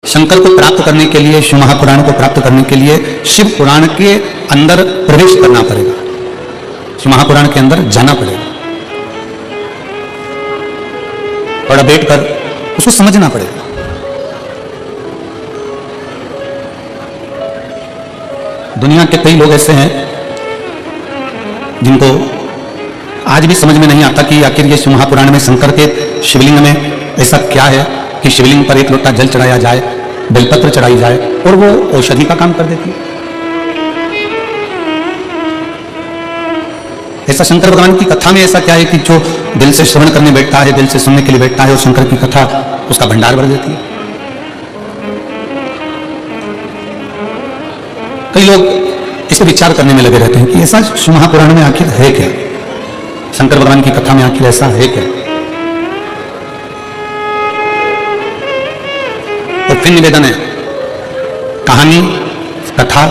शंकर को प्राप्त करने के लिए, शिव महापुराण को प्राप्त करने के लिए शिव पुराण के अंदर प्रवेश करना पड़ेगा, शिव महापुराण के अंदर जाना पड़ेगा, थोड़ा बैठकर उसको समझना पड़ेगा। दुनिया के कई लोग ऐसे हैं जिनको आज भी समझ में नहीं आता कि आखिर ये शिव महापुराण में शंकर के शिवलिंग में ऐसा क्या है कि शिवलिंग पर एक लोटा जल चढ़ाया जाए, बेलपत्र चढ़ाई जाए और वो औषधि का काम कर देती है। ऐसा शंकर भगवान की कथा में ऐसा क्या है कि जो दिल से श्रवण करने बैठता है, दिल से सुनने के लिए बैठता है, और शंकर की कथा उसका भंडार भर देती है। कई लोग इसे विचार करने में लगे रहते हैं कि ऐसा शिव महापुराण में आखिर है क्या, शंकर भगवान की कथा में आखिर ऐसा है क्या। और फिर निवेदन है, कहानी कथा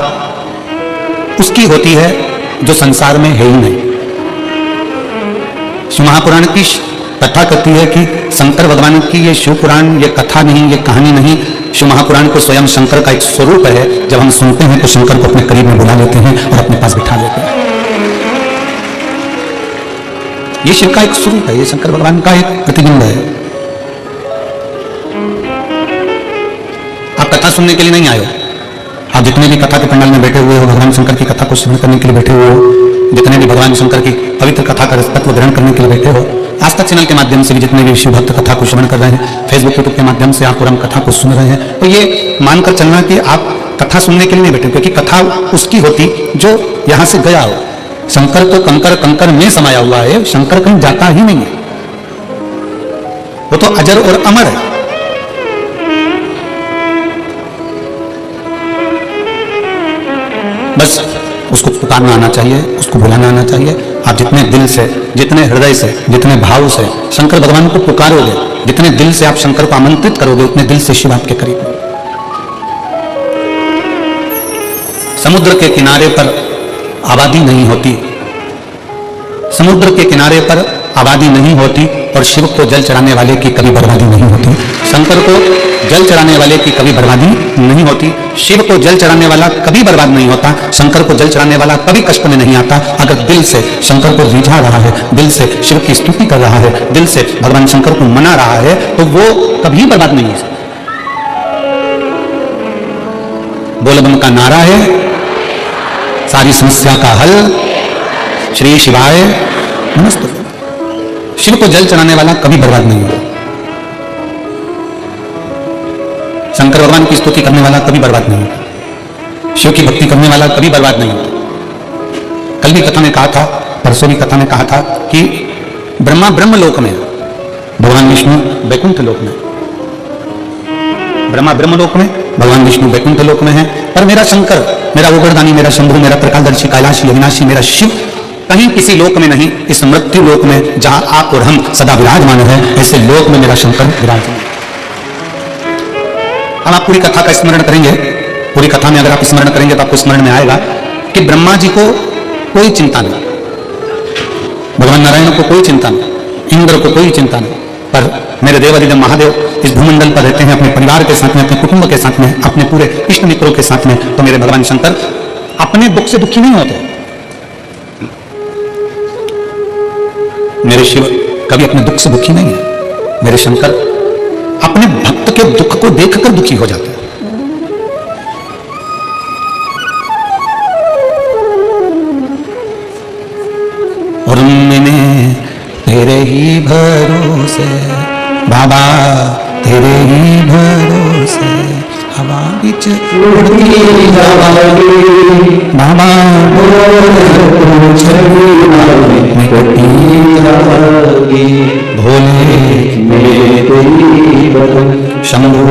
उसकी होती है जो संसार में है ही नहीं। शिव महापुराण की कथा कहती है कि शंकर भगवान की ये शिव पुराण, ये कथा नहीं, ये कहानी नहीं, शिव महापुराण को स्वयं शंकर का एक स्वरूप है। जब हम सुनते हैं तो शंकर को अपने करीब में बुला लेते हैं और अपने पास बिठा लेते हैं। ये शिव का एक स्वरूप है, ये शंकर भगवान का एक प्रतिबिंब है। आप कथा सुनने के लिए नहीं आए हो, आप जितने भी कथा के पंडाल में बैठे हुए हो, भगवान शंकर की कथा को श्रवण करने के लिए बैठे हुए हो, जितने भी भगवान शंकर की पवित्र कथा का तत्व ग्रहण करने के लिए बैठे हो, आस्था चैनल के माध्यम से भी जितने भी शिव भक्त कथा को श्रवण कर रहे हैं, फेसबुक यूट्यूब के माध्यम से आप पुराण कथा को सुन रहे हैं, तो ये मानकर चलना कि आप कथा सुनने के लिए नहीं बैठे, क्योंकि कथा उसकी होती जो यहां से गया हो। शंकर तो कंकर कंकर में समाया हुआ है, शंकर कहीं जाता ही नहीं है, वो तो अजर और अमर है। बस उसको पुकारना आना चाहिए, उसको बुलाना आना चाहिए। आप जितने दिल से, जितने हृदय से, जितने भाव से शंकर भगवान को पुकारोगे, जितने दिल से आप शंकर को आमंत्रित करोगे, उतने दिल से शिव आपके करीब। समुद्र के किनारे पर आबादी नहीं होती, समुद्र के किनारे पर आबादी नहीं होती, और शिव को जल चढ़ाने वाले की कभी बर्बादी नहीं होती। शंकर को जल चढ़ाने वाले की कभी बर्बादी नहीं होती, शिव को जल चढ़ाने वाला कभी बर्बाद नहीं होता, शंकर को जल चढ़ाने वाला कभी कष्ट में नहीं आता। अगर दिल से शंकर को रिझा रहा है, दिल से शिव की स्तुति कर रहा है, दिल से भगवान शंकर को मना रहा है, तो वो कभी बर्बाद नहीं हो सकता। बोल बम का नारा है, सारी समस्या का हल, श्री शिवाय नमस्तुभ्यं। शिव को जल चढ़ाने वाला कभी बर्बाद नहीं होगा, शंकर भगवान की स्तुति करने वाला कभी बर्बाद नहीं होता, शिव की भक्ति करने वाला कभी बर्बाद नहीं होता। कल भी कथा में कहा था, परसों भी कथा में कहा था कि ब्रह्मा ब्रह्म लोक में, भगवान विष्णु वैकुंठ लोक में, ब्रह्मा ब्रह्म लोक में, भगवान विष्णु वैकुंठ लोक में है। पर मेरा शंकर, मेरा उग्रदानी, मेरा शंभु, मेरा प्रकाशदर्शी, कैलाशी, अविनाशी, मेरा शिव कहीं किसी लोक में नहीं, इस मृत्यु लोक में जहां आप और हम सदा विराजमान है, ऐसे लोक में मेरा शंकर विराजमान। हम आप पूरी कथा का स्मरण करेंगे, पूरी कथा में अगर आप स्मरण करेंगे तो आपको स्मरण में आएगा कि ब्रह्मा जी को कोई चिंता नहीं, भगवान नारायण को कोई चिंता नहीं, इंद्र को कोई चिंता नहीं, पर मेरे देवाधिदेव महादेव इस भूमंडल पर रहते हैं अपने परिवार के साथ में, अपने कुटुंब के साथ में, अपने पूरे इष्ट मित्रों के साथ में। तो मेरे भगवान शंकर अपने दुख से दुखी नहीं होते, मेरे शिव कभी अपने दुख से दुखी नहीं है। मेरे शंकर अपने भक्त के दुख को देखकर दुखी हो जाते हैं। और मैंने तेरे ही भरोसे बाबा, तेरे ही भरोसे हवा बिच उड़ती जावागी बाबा, भोले मेरे तेरी बदन, शंभु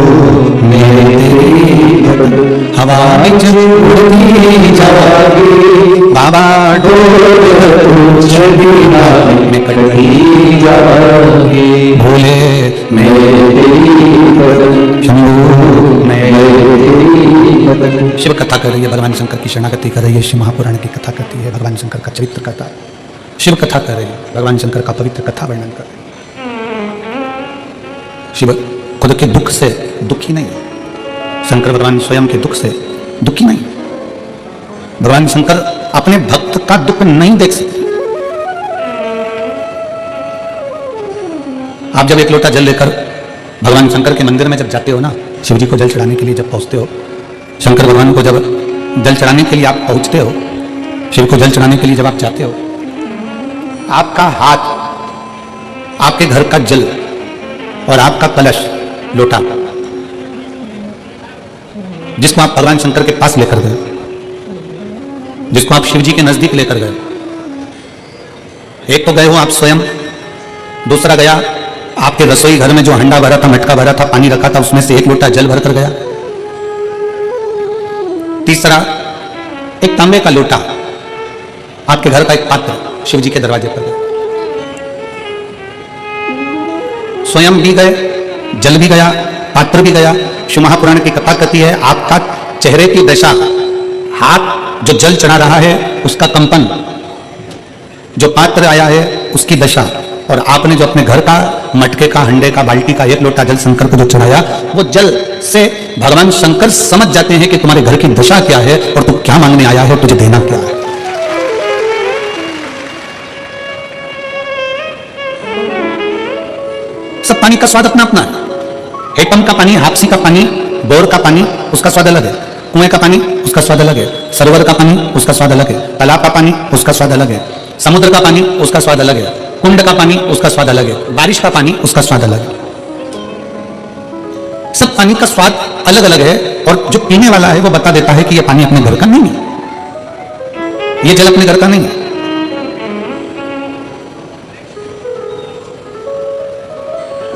मेरे तेरी बदन, हवा बिच उड़ती जावागी बाबा, में कटती जावागी, भोले मेरे तेरी बदन, शंभु मेरे तेरी बदन। शिव कथा कर रही है, भगवान शंकर की शरणागति कर रही है, शिव महापुराण की कथा करती है, भगवान शंकर का चरित्र करता है, शिव कथा कर रही है, भगवान शंकर का पवित्र कथा वर्णन कर रही है। शिव खुद के दुख से दुखी नहीं है, शंकर भगवान स्वयं के दुख से दुखी नहीं। भगवान शंकर अपने भक्त का दुख नहीं देख सकते। आप जब एक लोटा जल लेकर भगवान शंकर के मंदिर में जब जाते हो ना, शिव जी को जल चढ़ाने के लिए जब पहुंचते हो, शंकर भगवान को जब जल चढ़ाने के लिए आप पहुंचते हो, शिव को जल चढ़ाने के लिए जब आप जाते हो, आपका हाथ, आपके घर का जल और आपका कलश लोटा, जिसको आप भगवान शंकर के पास लेकर गए, जिसको आप शिव जी के नजदीक लेकर गए, एक तो गए हो आप स्वयं, दूसरा गया आपके रसोई घर में जो हंडा भरा था, मटका भरा था, पानी रखा था, उसमें से एक लोटा जल भरकर गया, तीसरा एक तांबे का लोटा, आपके घर का एक पात्र शिव जी के दरवाजे पर गया, स्वयं भी गए, जल भी गया, पात्र भी गया। शिव महापुराण की कथा कहती है आपका चेहरे की दशा, हाथ जो जल चढ़ा रहा है उसका कंपन, जो पात्र आया है उसकी दशा, और आपने जो अपने घर का मटके का, हंडे का, बाल्टी का एक लोटा जल शंकर को जो चढ़ाया, वो जल से भगवान शंकर समझ जाते हैं कि तुम्हारे घर की दशा क्या है और तू क्या मांगने आया है और तुझे देना क्या है। सब पानी का स्वाद अपना अपना है। हेटम का पानी, हापसी का पानी, बोर का पानी, उसका स्वाद अलग है। कुएं का पानी, उसका स्वाद अलग है। सरोवर का पानी, उसका स्वाद अलग है। तालाब का पानी, उसका स्वाद अलग है। समुद्र का पानी, उसका स्वाद अलग है। कुंड का पानी, उसका स्वाद अलग है। बारिश का पानी, उसका स्वाद अलग है। सब पानी का स्वाद अलग अलग है, और जो पीने वाला है वो बता देता है कि यह पानी अपने घर का नहीं है, यह जल अपने घर का नहीं है।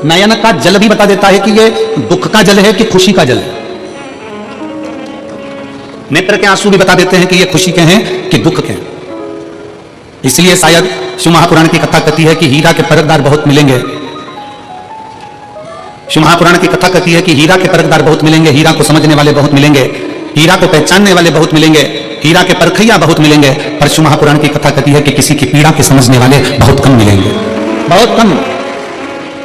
नयन का जल भी बता देता है कि यह दुख का जल है कि खुशी का जल है। नेत्र के आंसू भी बता देते हैं कि ये खुशी के हैं कि दुख के हैं। इसलिए शायद शिव महापुराण की कथा कहती है कि हीरा के परखदार बहुत मिलेंगे। शिव महापुराण की कथा कहती है कि हीरा के परखदार बहुत मिलेंगे, हीरा को समझने वाले बहुत मिलेंगे, हीरा को पहचानने वाले बहुत मिलेंगे, हीरा के परखैया बहुत मिलेंगे। पर शिव महापुराण की कथा कहती है कि किसी की पीड़ा के समझने वाले बहुत कम मिलेंगे, बहुत कम।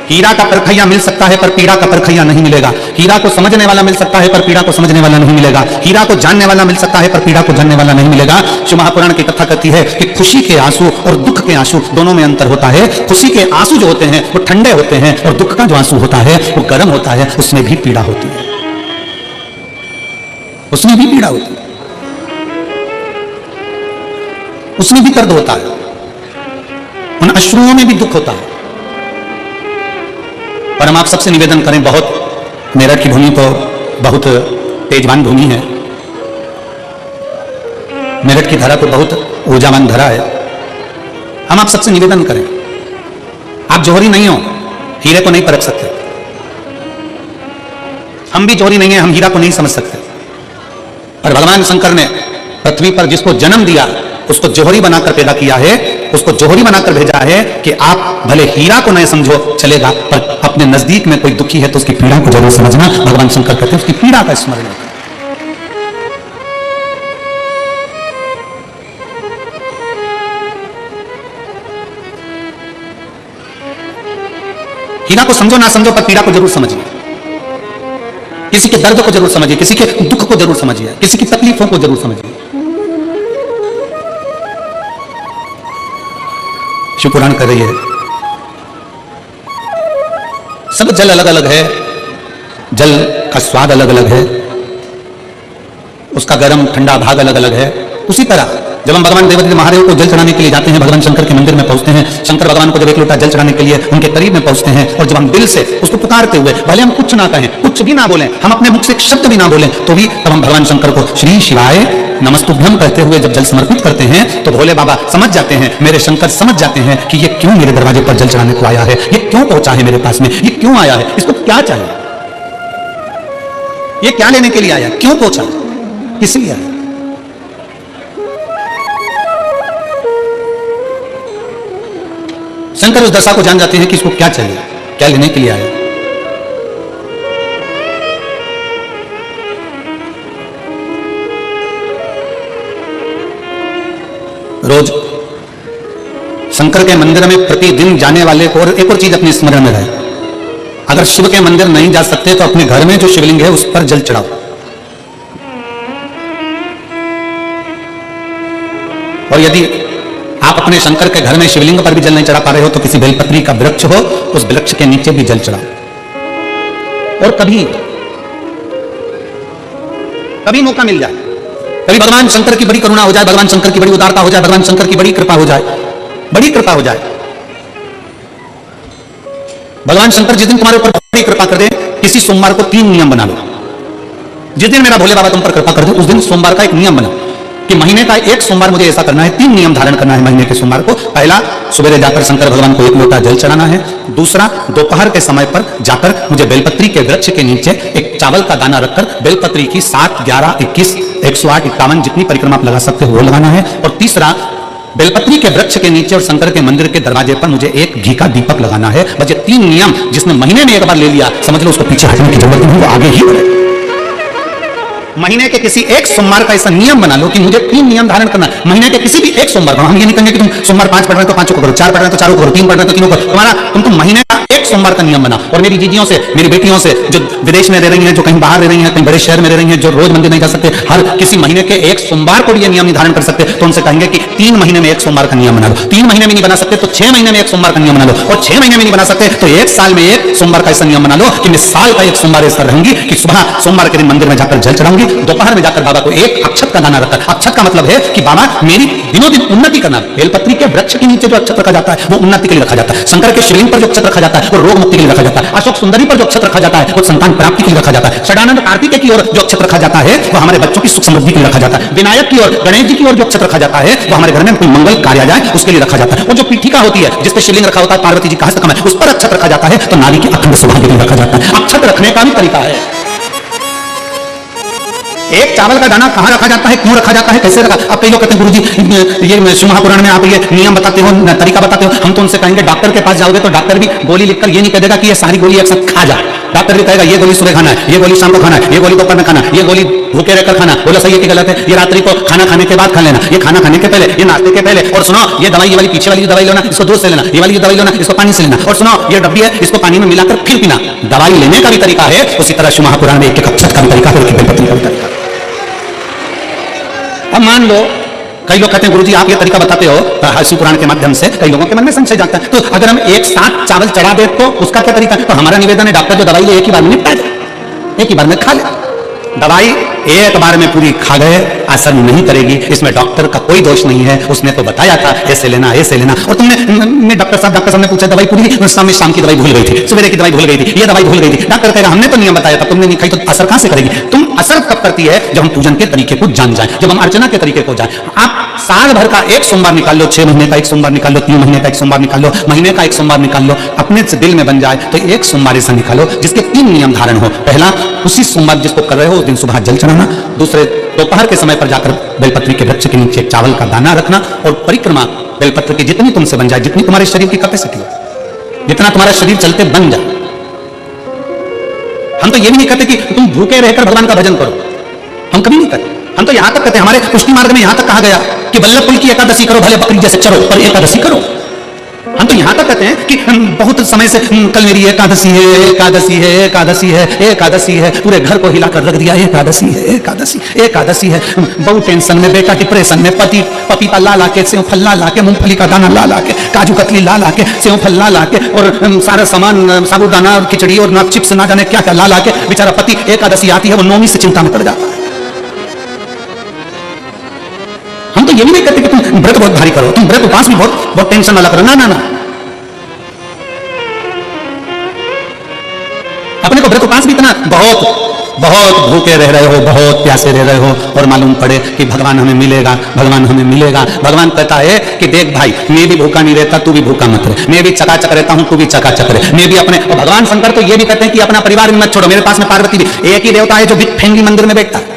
हीरा का परखैया मिल सकता है पर पीड़ा का परखैया नहीं मिलेगा। हीरा को समझने वाला मिल सकता है पर पीड़ा को समझने वाला नहीं मिलेगा। हीरा को जानने वाला मिल सकता है पर पीड़ा को जानने वाला नहीं मिलेगा। शिव महापुराण की कथा कहती है कि खुशी के आंसू और दुख के आंसू दोनों में अंतर होता है। खुशी के आंसू जो होते हैं वो ठंडे होते हैं, और दुख का जो आंसू होता है वो गर्म होता है, उसमें भी पीड़ा होती है, उसमें भी पीड़ा होती है, उसमें भी दर्द होता है, उन अश्रुओं में भी दुख होता है। पर हम आप सबसे निवेदन करें, बहुत मेरठ की भूमि तो बहुत तेजवान भूमि है, मेरठ की धरा तो बहुत ऊर्जावान धरा है। हम आप सबसे निवेदन करें, आप जौहरी नहीं हो, हीरे को नहीं परख सकते। हम भी जौहरी नहीं है, हम हीरा को नहीं समझ सकते। और भगवान शंकर ने पृथ्वी पर जिसको जन्म दिया उसको जौहरी बनाकर पैदा किया है, उसको जौहरी बनाकर भेजा है कि आप भले हीरा को नहीं समझो चलेगा, पर अपने नजदीक में कोई दुखी है तो उसकी पीड़ा को जरूर समझना। भगवान शंकर कहते हैं उसकी पीड़ा का स्मरण करना। हीरा को समझो ना समझो, पर पीड़ा को जरूर समझिए। किसी के दर्द को जरूर समझिए, किसी के दुख को जरूर समझिए, किसी की तकलीफों को जरूर समझिए। शिव पुराण कर रही है, सब जल अलग अलग है, जल का स्वाद अलग अलग है, उसका गर्म ठंडा भाग अलग अलग है। उसी तरह जब हम भगवान देवादित्य महादेव को जल चढ़ाने के लिए जाते हैं, भगवान शंकर के मंदिर में पहुंचते हैं, शंकर भगवान को जब एक लोटा जल चढ़ाने के लिए उनके करीब में पहुंचते हैं, और जब हम दिल से उसको पुकारते हुए, भले हम कुछ ना कहें, कुछ भी ना बोलें, हम अपने मुख से एक शब्द भी ना बोलें, तो भी तब हम भगवान शंकर को श्री शिवाय नमस्तुभ्यम कहते हुए जब जल समर्पित करते हैं, तो भोले बाबा समझ जाते हैं, मेरे शंकर समझ जाते हैं कि ये क्यों मेरे दरवाजे पर जल चढ़ाने को आया है, ये क्यों पहुंचा है मेरे पास में, ये क्यों आया है, इसको क्या चाहिए, ये क्या लेने के लिए आया, क्यों पहुंचा, किस लिए आया। शंकर उस दशा को जान जाते हैं कि इसको क्या चाहिए, क्या लेने के लिए आया। रोज शंकर के मंदिर में प्रतिदिन जाने वाले को, और एक और चीज अपने स्मरण में रहे, अगर शिव के मंदिर नहीं जा सकते तो अपने घर में जो शिवलिंग है उस पर जल चढ़ाओ। और यदि आप अपने शंकर के घर में शिवलिंग पर भी जल नहीं चढ़ा पा रहे हो तो किसी बेलपत्री का वृक्ष हो, उस वृक्ष के नीचे भी जल चढ़ाओ। और कभी कभी मौका मिल जाए, कभी भगवान शंकर की बड़ी करुणा हो जाए, भगवान शंकर की बड़ी उदारता हो जाए, भगवान शंकर की बड़ी कृपा हो जाए, बड़ी कृपा हो जाए, भगवान शंकर जिस दिन तुम्हारे ऊपर बड़ी कृपा कर दे, किसी सोमवार को 3 नियम बना लो। जिस दिन मेरा भोले बाबा तुम पर कृपा कर दे, उस दिन सोमवार का एक नियम बना कि महीने का एक सोमवार मुझे ऐसा करना है, 3 नियम धारण करना है महीने के सोमवार को। पहला, सुबह जाकर शंकर भगवान को 1 लोटा जल चढ़ाना है। दूसरा, दोपहर के समय पर जाकर मुझे बेलपत्री के वृक्ष के नीचे एक चावल का दाना रखकर बेलपत्री की 7, 11, 21, 108, 51 जितनी परिक्रमा आप लगा सकते हो वो लगाना है। और तीसरा, बेलपत्री के वृक्ष के नीचे और शंकर के मंदिर के दरवाजे पर मुझे एक घी का दीपक लगाना है। बस ये 3 नियम जिसने महीने में एक बार ले लिया, समझ लो उसको पीछे हटने की जरूरत नहीं, वो आगे ही बढ़े। महीने के किसी एक सोमवार का ऐसा नियम बना लो कि मुझे 3 नियम धारण करना है महीने के किसी भी एक सोमवार को। हम ये नहीं कहेंगे कि तुम सोमवार 5 पढ़ रहे हो तो 5 को करो, 4 पढ़ रहे हो तो 4 को करो, 3 पढ़ रहे हो तो 3 को करो। तुम्हारा तुम महीने का एक सोमवार का नियम बना। और मेरी जीजियों से, मेरी बेटियों से जो विदेश में रह रही हैं, जो कहीं बाहर रह रही हैं, कहीं बड़े शहर में रह रही हैं, जो रोज मंदिर नहीं जा सकते, हर किसी महीने के एक सोमवार को भी ये नियम निर्धारण कर सकते, तो उनसे कहेंगे कि 3 महीने में एक सोमवार का नियम बना लो। 3 महीने में नहीं बना सकते तो 6 महीने में एक सोमवार का नियम बना लो। और 6 महीने में नहीं बना सकते तो 1 साल में एक सोमवार का ऐसा नियम बना लो कि मैं साल का एक सोमवार ऐसा रहूंगी कि सुबह सोमवार के दिन मंदिर में जाकर जल चढ़ाऊंगी, दोपहर में जाकर बाबा को एक अक्षत का दाना रखकर, अक्षत का मतलब है कि बाबा मेरी दिनों दिन उन्नति करना। बेलपत्री के वृक्ष के नीचे जो अक्षत रखा जाता है वो उन्नति के लिए रखा जाता है। शंकर के शिवलिंग पर जो अक्षत रखा जाता है वो रोग मुक्ति के लिए रखा जाता है। अशोक सुंदरी पर जो अक्षत रखा जाता है वो संतान प्राप्ति के लिए रखा जाता है। षडानंद कार्तिकेय की ओर जो अक्षत रखा जाता है वो हमारे बच्चों की सुख समृद्धि के लिए रखा जाता है। विनायक की ओर, गणेश जी की ओर जो अक्षत रखा जाता है वो हमारे घर में कोई मंगल कार्य आ जाए उसके लिए रखा जाता है। और जो पीठिका होती है जिस पर शिवलिंग रखा होता है, पार्वती जी का हस्तकमल, उस पर अक्षत रखा जाता है तो नारी की अखंड शोभा के लिए रखा जाता है। अक्षत रखने का भी तरीका है। एक चावल का दाना कहां रखा जाता है, क्यों रखा जाता है, कैसे रखा। अब कई लोग कहते हैं गुरुजी ये शिव महापुराण में आप ये नियम बताते हो, तरीका बताते हो। हम तो उनसे कहेंगे डॉक्टर के पास जाओगे तो डॉक्टर भी गोली लिखकर ये नहीं कह देगा कि ये सारी गोली एक साथ खा जा। डॉक्टर भी कहेगा ये गोली सुबह खाना है, ये गोली शाम को खाना है, ये गोली दोपहर में खाना है, ये गोली भूखे रहकर खाना। बोला सही है कि गलत है? ये रात्रि को खाना खाने के बाद खा लेना, ये खाना खाने के पहले, ये नाश्ते के पहले। और सुनो ये दवाई, ये वाली पीछे वाली दवाई लेना, इसको दूध से लेना, ये वाली दवाई लेना, इसको पानी से लेना। और सुनो ये डब्बी है, इसको पानी में मिलाकर फिर पीना। दवाई लेने का भी तरीका है, उसी तरह शिव महापुराण में एक अक्षत का भी तरीका है, बेलपत्री का भी तरीका। अब मान लो कई लोग कहते हैं गुरुजी आप ये तरीका बताते हो शिव पुराण के माध्यम से, कई लोगों के मन में संशय जाता है। तो अगर हम एक साथ चावल चढ़ा दे तो उसका क्या तरीका? तो हमारा निवेदन है डॉक्टर जो दवाई ले एक ही बार में निपटा दे, एक ही बार में खा ले। दवाई एक बार में पूरी खा गए असर नहीं करेगी, इसमें डॉक्टर का कोई दोष नहीं है। उसने तो बताया था ऐसे लेना, ऐसे लेना। और तुमने डॉक्टर साहब ने पूछा दवाई पूरी, शाम की दवाई भूल गई थी, सवेरे की दवाई भूल गई थी, ये दवाई भूल गई थी। डॉक्टर कहेगा हमने तो नियम बताया था, तुमने नहीं खाई तो असर कहां से करेगी? तुम असर कब करती है? जब हम पूजन के तरीके को जान जाए, जब हम अर्चना के तरीके को जाए। आप साल भर का एक सोमवार निकाल लो, 6 महीने का एक सोमवार निकाल लो, 3 महीने का एक सोमवार निकाल लो, महीने का एक सोमवार निकाल लो, अपने से दिल में बन जाए तो एक सोमवार ऐसा निकालो जिसके 3 नियम धारण हो। पहला, उसी सोमवार जिसको कर रहे हो उस दिन सुबह जल चढ़ाना। दूसरे, दोपहर के समय पर जाकर बेलपत्री के वृक्ष के नीचे चावल का दाना रखना। और परिक्रमा बेलपत्र की जितनी तुमसे बन जाए, जितनी तुम्हारे शरीर की कैपेसिटी हो, जितना तुम्हारा शरीर चलते बन जाए। हम तो ये भी नहीं कहते कि तुम भूखे रहकर भगवान का भजन करो, हम कभी नहीं कहते। हम तो यहां तक कहते हैं, हमारे पुष्टि मार्ग में यहां तक कहा गया कि वल्लभकुल की एकादशी करो, भले बकरी जैसे चलो पर एकादशी करो। हम तो यहां तक कहते हैं कि बहुत समय से कल मेरी एकादशी है, एकादशी है, एकादशी है, एकादशी है, पूरे घर को हिलाकर रख दिया, एकादशी है, एकादशी, एकादशी है। बहुत टेंशन में, बेटा डिप्रेशन में, पति पपीता ला ला के, सेव फल ला ला के, मूंगफली का दाना ला ला के, काजू कतली ला ला के, सेव फल ला ला के, और सारा सामान साबुदाना और खिचड़ी और ना चिप्स ना जाने क्या क्या ला ला के, बेचारा पति एकादशी आती है वो नौवीं से चिंता में पड़ जाता है। हम तो ये भी नहीं कहते कि तुम व्रत बहुत भारी करो, तुम व्रत उपास भी बहुत टेंशन वाला करो। ना ना ना, अपने को व्रत उपास भी इतना बहुत भूखे रह रहे हो, बहुत प्यासे रह रहे हो और मालूम पड़े कि भगवान हमें मिलेगा, भगवान हमें मिलेगा। भगवान कहता है कि देख भाई, मैं भी भूखा नहीं रहता, तू भी भूखा मत रहे, मैं भी चकाचक रहता हूं, तू भी चकाचक रहे, मैं भी अपने। और भगवान शंकर तो ये भी कहते हैं कि अपना परिवार मत छोड़ो। मेरे पास में पार्वती भी, एक ही देवता है जो बिग फैमिली मंदिर में बैठता है।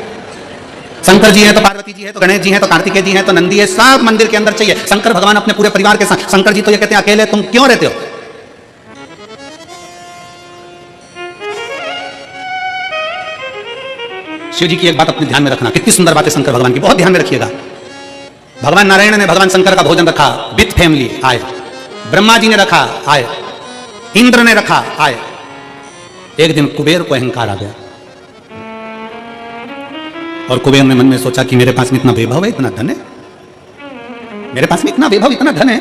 शंकर जी है तो पार्वती जी है तो गणेश जी है तो कार्तिकेय जी है तो नंदी है, सब मंदिर के अंदर चाहिए। शंकर भगवान अपने पूरे परिवार के साथ। शंकर जी तो ये कहते हैं अकेले तुम क्यों रहते हो? शिव जी की एक बात अपने ध्यान में रखना, कितनी सुंदर बात है शंकर भगवान की, बहुत ध्यान में रखिएगा। भगवान नारायण ने भगवान शंकर का भोजन रखा, विथ फैमिली आए। ब्रह्मा जी ने रखा, आए। इंद्र ने रखा, आए। एक दिन कुबेर को अहंकार आ गया और कुबेर ने मन में सोचा कि मेरे पास में इतना वैभव है, इतना धन है, मेरे पास में इतना वैभव, इतना धन है।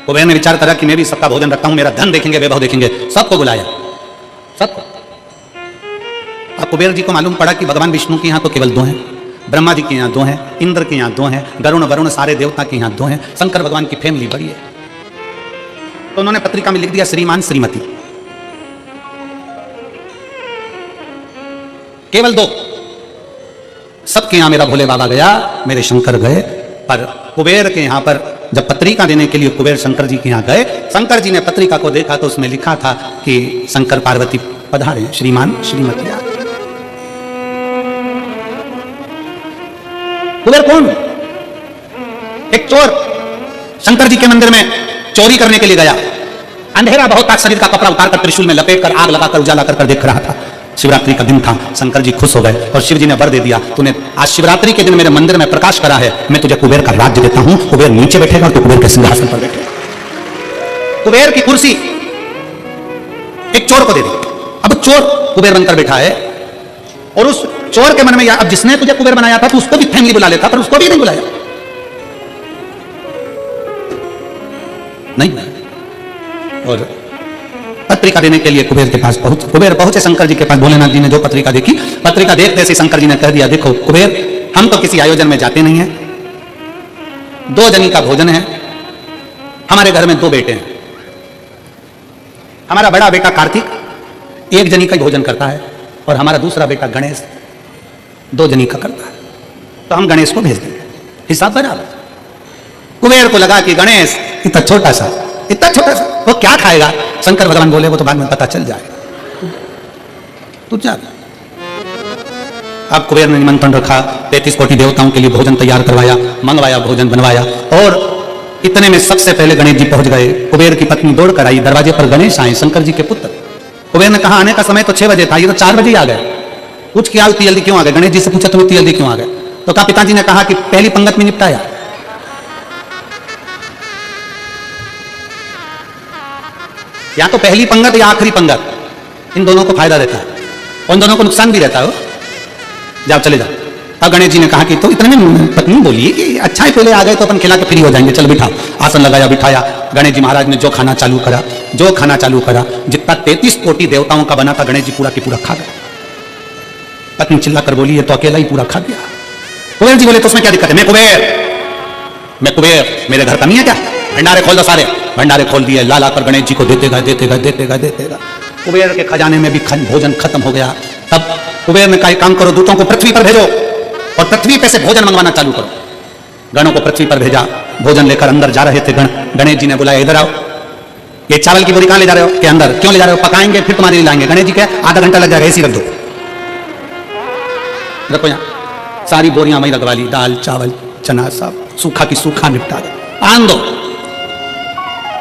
कुबेर ने विचार करा कि मैं भी सबका भोजन रखता हूं, मेरा धन देखेंगे, वैभव देखेंगे, सबको बुलाया, सबको। अब कुबेर जी को मालूम पड़ा कि भगवान विष्णु के यहाँ तो केवल 2 हैं, ब्रह्मा जी के यहाँ 2 हैं, इंद्र के यहाँ 2 हैं, गरुण वरुण सारे देवता के यहाँ 2 हैं, शंकर भगवान की फैमिली बड़ी है। तो उन्होंने पत्रिका में लिख दिया श्रीमान श्रीमती, केवल 2। सबके यहां मेरा भोले बाबा गया, मेरे शंकर गए, पर कुबेर के यहां पर जब पत्रिका देने के लिए कुबेर शंकर जी के यहां गए, शंकर जी ने पत्रिका को देखा तो उसमें लिखा था कि शंकर पार्वती पधारे, श्रीमान श्रीमती। कुबेर कौन? एक चोर शंकर जी के मंदिर में चोरी करने के लिए गया, अंधेरा बहुत था, शरीर का कपड़ा उतारकर त्रिशूल में लपेटकर आग लगाकर उजाला कर देख रहा था। शिवरात्रि का दिन था, शंकर जी खुश हो गए और शिव जी ने वर दे दिया, तूने आज शिवरात्रि के दिन मेरे मंदिर में प्रकाश करा है, मैं तुझे कुबेर का राज्य देता हूं। कुबेर नीचे बैठेगा और तू कुबेर के सिंहासन पर बैठेगा। कुबेर की कुर्सी एक चोर को दे दी। अब चोर कुबेर बनकर बैठा है और उस चोर के मन में अब जिसने तुझे कुबेर बनाया था तो उसको भी फैमिली बुला लेता, पर उसको भी नहीं बुलाया। नहीं। और पत्रिका देने के लिए कुबेर के पास कुबेर पहुंचे शंकर जी के पास। भोलेनाथ जी ने जो पत्रिका देखी, पत्रिका देखते से शंकर जी ने कह दिया, देखो कुबेर, हम तो किसी आयोजन में जाते नहीं हैं, 2 जनी का भोजन है, हमारे घर में 2 बेटे हैं, हमारा बड़ा बेटा कार्तिक 1 जनी का भोजन करता है और हमारा दूसरा बेटा गणेश 2 जनी का करता है, तो हम गणेश को भेज देंगे, हिसाब बराबर। कुबेर को लगा कि गणेश इतना छोटा सा वो क्या खाएगा। शंकर भगवान बोले वो तो बाद में पता चल जाएगा, तू जा। अब कुबेर ने निमंत्रण रखा, 33 कोटि देवताओं के लिए भोजन तैयार करवाया, मंगवाया, भोजन बनवाया, और इतने में सबसे पहले गणेश जी पहुंच गए। कुबेर की पत्नी दौड़ कर आई, दरवाजे पर गणेश आए, शंकर जी के पुत्र। कुबेर ने कहा आने का समय तो 6 बजे था, ये तो 4 बजे आ गए, पूछ क्या इतनी जल्दी क्यों आ गए। गणेश जी से पूछा तुम इतनी जल्दी क्यों आ गए, तो कहा पिताजी ने कहा कि पहली पंगत में निपटाया। या तो पहली पंगत या आखिरी पंगत, इन दोनों को फायदा देता है और इन दोनों को नुकसान भी रहता है। जाओ चले जाओ। अब गणेश जी ने कहा कि तो इतने में पत्नी बोली कि अच्छा है पहले आ गए तो अपन खिला के फ्री हो जाएंगे, चल बिठाओ। आसन लगाया, बिठाया। गणेश जी महाराज ने जो खाना चालू करा, जितना 33 कोटि देवताओं का बना था गणेश जी पूरा की पूरा खा गए। पत्नी चिल्ला कर बोली है तो अकेला ही पूरा खा गया। कुबेर जी बोले तो उसमें क्या दिक्कत है, मैं कुबेर, मेरे घर का नहीं है क्या, भंडारे खोल दो सारे। भंडारे खोल दिए, ला कर गणेश जी को देते गए। कुबेर के खजाने में भी भोजन खत्म हो गया। तब कुबेर ने कहा काम करो, दूतों को पृथ्वी पर भेजो और पृथ्वी पे से भोजन मंगवाना चालू करो। गणों को पृथ्वी पर भेजा, भोजन लेकर अंदर जा रहे थे गण। गणेश जी ने बुलाया इधर आओ, ये चावल की बोरी कहां ले जा रहे हो, के अंदर क्यों ले जा रहे हो, पकाएंगे फिर तुम्हारे लिए लाएंगे। गणेश जी कहे आधा घंटा लग जाएगा, ऐसी रख दो, रखो यहाँ। सारी बोरियां वहीं रखवा ली, दाल चावल चना सब सूखा की सूखा निपटा दो, आन दो।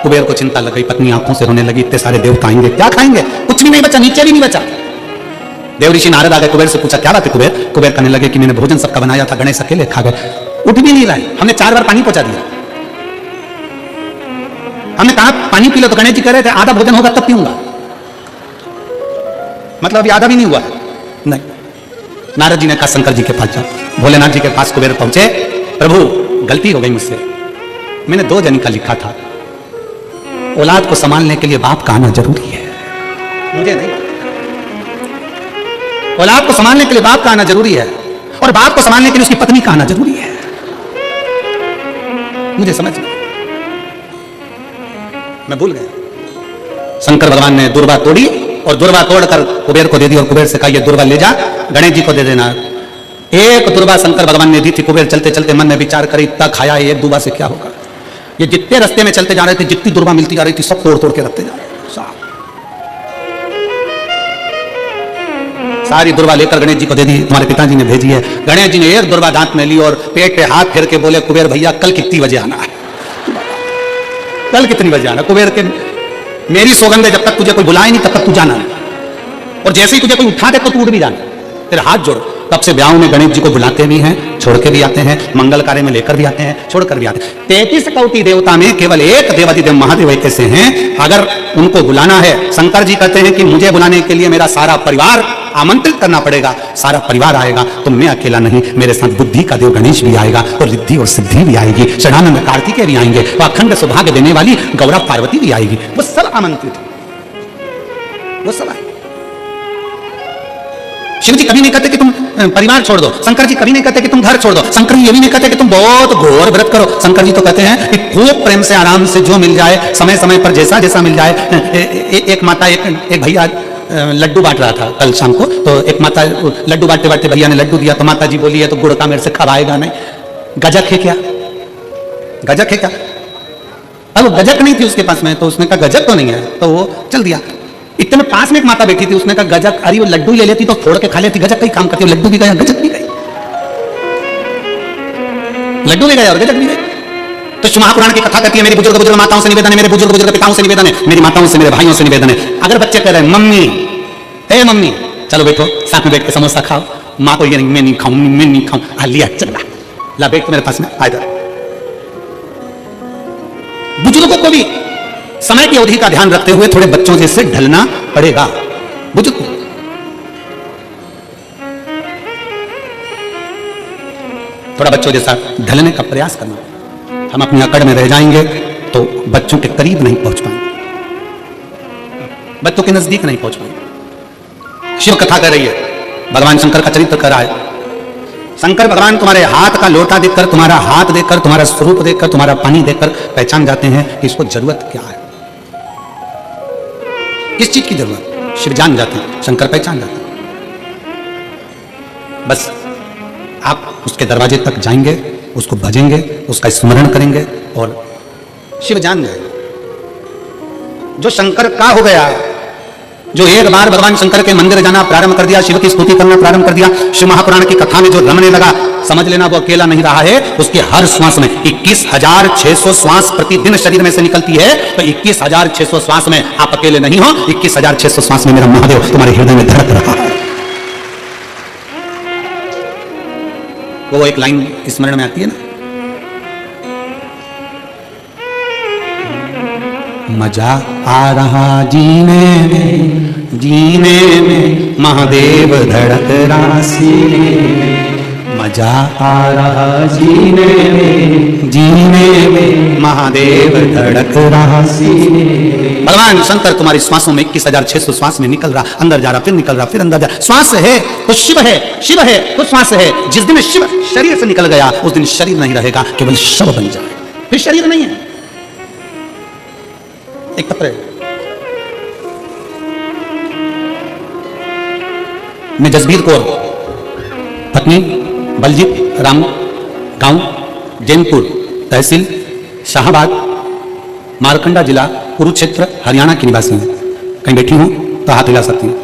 कुबेर को चिंता लग गई, पत्नी आंखों से रोने लगी, इतने सारे देवता आएंगे क्या खाएंगे, कुछ भी नहीं बचा, नीचे भी नहीं बचा। देव ऋषि नारद आ गए, कुबेर से पूछा क्या बात है कुबेर। कुबेर कहने लगे कि मैंने भोजन सबका बनाया था, गणेश अकेले खा गए, उठ भी नहीं रहा है, हमने 4 बार पानी पहुंचा दिया। हमने कहा पानी पी लो, तो गणेश जी कह रहे थे आधा भोजन होगा तब पीऊंगा, मतलब अभी आधा भी नहीं हुआ। नहीं, नारद जी ने कहा शंकर जी के पास जाओ। भोलेनाथ जी के पास कुबेर पहुंचे, प्रभु गलती हो गई मुझसे, मैंने 2 जनी का लिखा था, औलाद को संभालने के लिए बाप का आना जरूरी है, मुझे नहीं। औलाद को संभालने के लिए बाप का आना जरूरी है और बाप को संभालने के लिए उसकी पत्नी का आना जरूरी है, मुझे समझ में, मैं भूल गया। शंकर भगवान ने दुर्वा तोड़ी और दुर्वा तोड़कर कुबेर को दे दी और कुबेर से कहा ये दुर्वा ले जा, गणेश जी को दे देना। एक दुर्वा शंकर भगवान ने दी थी। कुबेर चलते चलते मन में विचार करे इतना खाया है, एक दुर्वा से क्या होगा। ये जितने रास्ते में चलते जा रहे थे, जितनी दुर्वा मिलती जा रही थी, सब तोड़ तोड़ के रखते जा रहे थे। सारी दुर्वा लेकर गणेश जी को दे दी, तुम्हारे पिताजी ने भेजी है। गणेश जी ने एक दुर्वा दांत में ली और पेट पे हाथ फेर के बोले कुबेर भैया कल कितनी बजे आना है, कल कितनी बजे आना। कुबेर के मेरी सौगंध है, जब तक तुझे कोई बुलाए नहीं तब तक तू जाना नहीं, और जैसे ही तुझे कोई उठा दे तो तू उठ भी जाना, तेरे हाथ जोड़ो। तब से ब्याह में गणेश जी को बुलाते भी हैं, छोड़ के भी आते हैं, मंगल कार्य में लेकर भी आते हैं, छोड़कर भी आते हैं। 33 कोटि देवता में केवल एक देवाधिदेव महादेव एक ऐसे हैं, अगर उनको बुलाना है, शंकर जी कहते हैं कि मुझे बुलाने के लिए मेरा सारा परिवार आमंत्रित करना पड़ेगा, सारा परिवार आएगा, तो मैं अकेला नहीं, मेरे साथ बुद्धि का देव गणेश भी आएगा और रिद्धि और सिद्धि भी आएगी, षडानंद कार्तिकेय भी आएंगे, वो अखंड सौभाग्य देने वाली गौरव पार्वती भी आएगी, वो सब आमंत्रित, वो सब आएंगे। शिव जी कभी नहीं कहते कि तुम परिवार छोड़ दो, शंकर जी कभी नहीं कहते कि तुम घर छोड़ दो, शंकर जी ये भी नहीं कहते कि तुम बहुत घोर व्रत करो, शंकर जी तो कहते हैं कि खूब प्रेम से आराम से जो मिल जाए, समय समय पर जैसा जैसा मिल जाए। एक माता एक भैया लड्डू बांट रहा था कल शाम को, तो एक माता लड्डू बांटते बांटते भैया ने लड्डू दिया, तो माता जी बोली है तो गुड़ का मेरे से खवाएगा नहीं, गजक है क्या, गजक है क्या? अब गजक नहीं थी उसके पास में, तो उसने कहा गजक तो नहीं है, तो वो चल दिया। इतने में पास में एक माता बैठी थी, उसने कहा गजक, अरे वो लड्डू ले लेती तो फोड़ के खा लेती, गजक कई काम करती, लड्डू भी गया गजक भी गई, लड्डू भी गया और गजक भी गई। तो शिव महापुराण की कथा करती है, मेरी बुजुर्ग बुजुर्ग माताओं से निवेदन है, मेरे बुजुर्ग बुजुर्ग पिताओं से निवेदन है, मेरी माताओं से मेरे भाइयों से निवेदन है। अगर बच्चे कह रहे हैं मम्मी, हे मम्मी चलो बैठो साथ में बैठ के समोसा खाओ, माँ को ये नहीं मैं नहीं खाऊं, मैं नहीं खाऊं, लिया चल ला बैठ मेरे पास में आ इधर। बुजुर्गों को भी समय की अवधि का ध्यान रखते हुए थोड़े बच्चों जैसे ढलना पड़ेगा। बुजुर्ग थोड़ा बच्चों जैसा ढलने का प्रयास करना। हम अपनी अकड़ में रह जाएंगे तो बच्चों के करीब नहीं पहुंच पाएंगे, बच्चों के नजदीक नहीं पहुंच पाएंगे। शिव कथा कर रही है, भगवान शंकर का चरित्र कर रहा है। शंकर भगवान तुम्हारे हाथ का लोटा देखकर, तुम्हारा हाथ देखकर, तुम्हारा स्वरूप देखकर, तुम्हारा पानी देखकर पहचान जाते हैं कि इसको जरूरत क्या है, किस चीज की जरूरत। शिव जान जाते हैं, शंकर पहचान जाते हैं। बस आप उसके दरवाजे तक जाएंगे, उसको भजेंगे, उसका स्मरण करेंगे और शिव जान जाएगा। जो शंकर का हो गया, जो एक बार भगवान शंकर के मंदिर जाना प्रारंभ कर दिया, शिव की स्तुति करना प्रारंभ कर दिया, शिव महापुराण की कथा में जो रमने लगा, समझ लेना वो अकेला नहीं रहा है। उसके हर श्वास में 21,600 श्वास प्रतिदिन शरीर में से निकलती है, तो 21,600 श्वास में आप अकेले नहीं हो, 21,600 श्वास में मेरा महादेव तुम्हारे हृदय में धड़क रहा है। वो एक लाइन स्मरण में आती है ना, मजा आ रहा जीने में महादेव धड़क रहा सीने में, मजा आ रहा जीने में महादेव धड़क रहा सीने में। भगवान शंकर तुम्हारी श्वासों में 21,600 श्वास में निकल रहा, अंदर जा रहा, फिर निकल रहा, फिर अंदर जा रहा। श्वास है तो शिव है, शिव है तो श्वास है। जिस दिन शिव शरीर से निकल गया उस दिन शरीर नहीं रहेगा, केवल शव बन जाए, फिर शरीर नहीं है। एक पत्र मैं जसबीर कौर, पत्नी बलजीत राम, गांव जैनपुर, तहसील शाहबाद, मारकंडा जिला, कुरुक्षेत्र, हरियाणा की निवासी हैं। कहीं बैठी हूं तो हाथ हिला सकती हैं,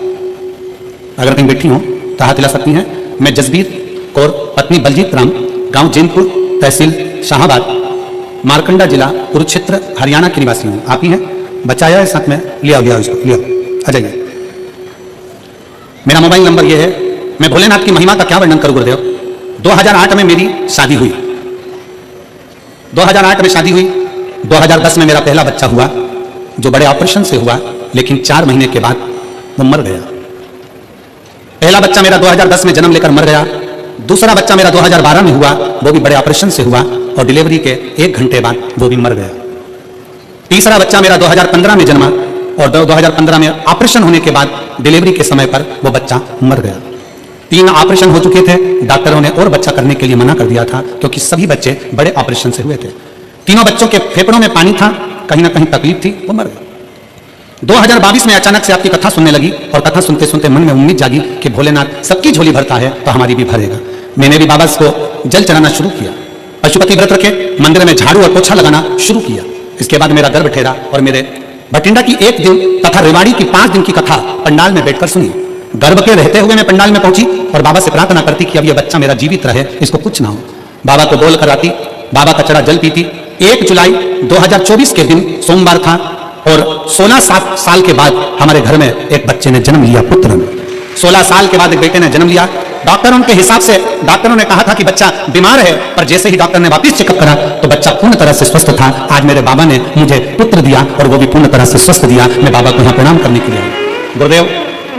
अगर कहीं बैठी हूं तो हाथ हिला सकती हैं। मैं जसबीर कौर, पत्नी बलजीत राम, गांव जैनपुर, तहसील शाहबाद, मारकंडा जिला, कुरुक्षेत्र, हरियाणा की निवासी हूं। आप ही हैं? बच्चा आया है साथ में, लिया इसको, लिया आ जाइए। मेरा मोबाइल नंबर ये है। मैं भोलेनाथ की महिमा का क्या वर्णन करूं गुरुदेव। 2008 में मेरी शादी हुई, 2008 में शादी हुई। 2010 में मेरा पहला बच्चा हुआ, जो बड़े ऑपरेशन से हुआ, लेकिन 4 महीने के बाद वो मर गया। पहला बच्चा मेरा 2010 में जन्म लेकर मर गया। दूसरा बच्चा मेरा 2012 में हुआ, वो भी बड़े ऑपरेशन से हुआ और डिलीवरी के 1 घंटे बाद वो भी मर गया। तीसरा बच्चा मेरा 2015 में जन्मा और 2015 में ऑपरेशन होने के बाद डिलीवरी के समय पर वो बच्चा मर गया। 3 ऑपरेशन हो चुके थे, डॉक्टरों ने और बच्चा करने के लिए मना कर दिया था, क्योंकि सभी बच्चे बड़े ऑपरेशन से हुए थे। तीनों बच्चों के फेफड़ों में पानी था, कहीं ना कहीं तकलीफ थी, वो मर गए। 2022 में अचानक से आपकी कथा सुनने लगी और कथा सुनते सुनते मन में उम्मीद जागी कि भोलेनाथ सबकी झोली भरता है तो हमारी भी भरेगा। मैंने भी बाबा को जल चढ़ाना शुरू किया, पशुपति व्रत रखे, मंदिर में झाड़ू और पोछा लगाना शुरू किया। इसके बाद मेरा गर्भ ठहरा और मेरे भटिंडा की 1 दिन तथा रेवाड़ी की 5 दिन की कथा पंडाल में बैठकर सुनी। गर्भ के रहते हुए मैं पंडाल में पहुंची और बाबा से प्रार्थना करती कि अब यह बच्चा मेरा जीवित रहे, इसको कुछ ना हो। बाबा को बोल कर आती, बाबा का चढ़ा जल पीती। 1 जुलाई 2024 के दिन सोमवार था और 16 साल के बाद हमारे घर में एक बच्चे ने जन्म लिया, पुत्र ने। 16 साल के बाद एक बेटे ने जन्म लिया। डॉक्टरों के हिसाब से डॉक्टरों ने कहा था कि बच्चा बीमार है, पर जैसे ही डॉक्टर ने वापस चेकअप करा तो बच्चा पूर्ण तरह से स्वस्थ था। आज मेरे बाबा ने मुझे पुत्र दिया और वो भी पूर्ण तरह से स्वस्थ दिया। मैं बाबा को यहाँ प्रणाम करने के लिए आया। गुरुदेव,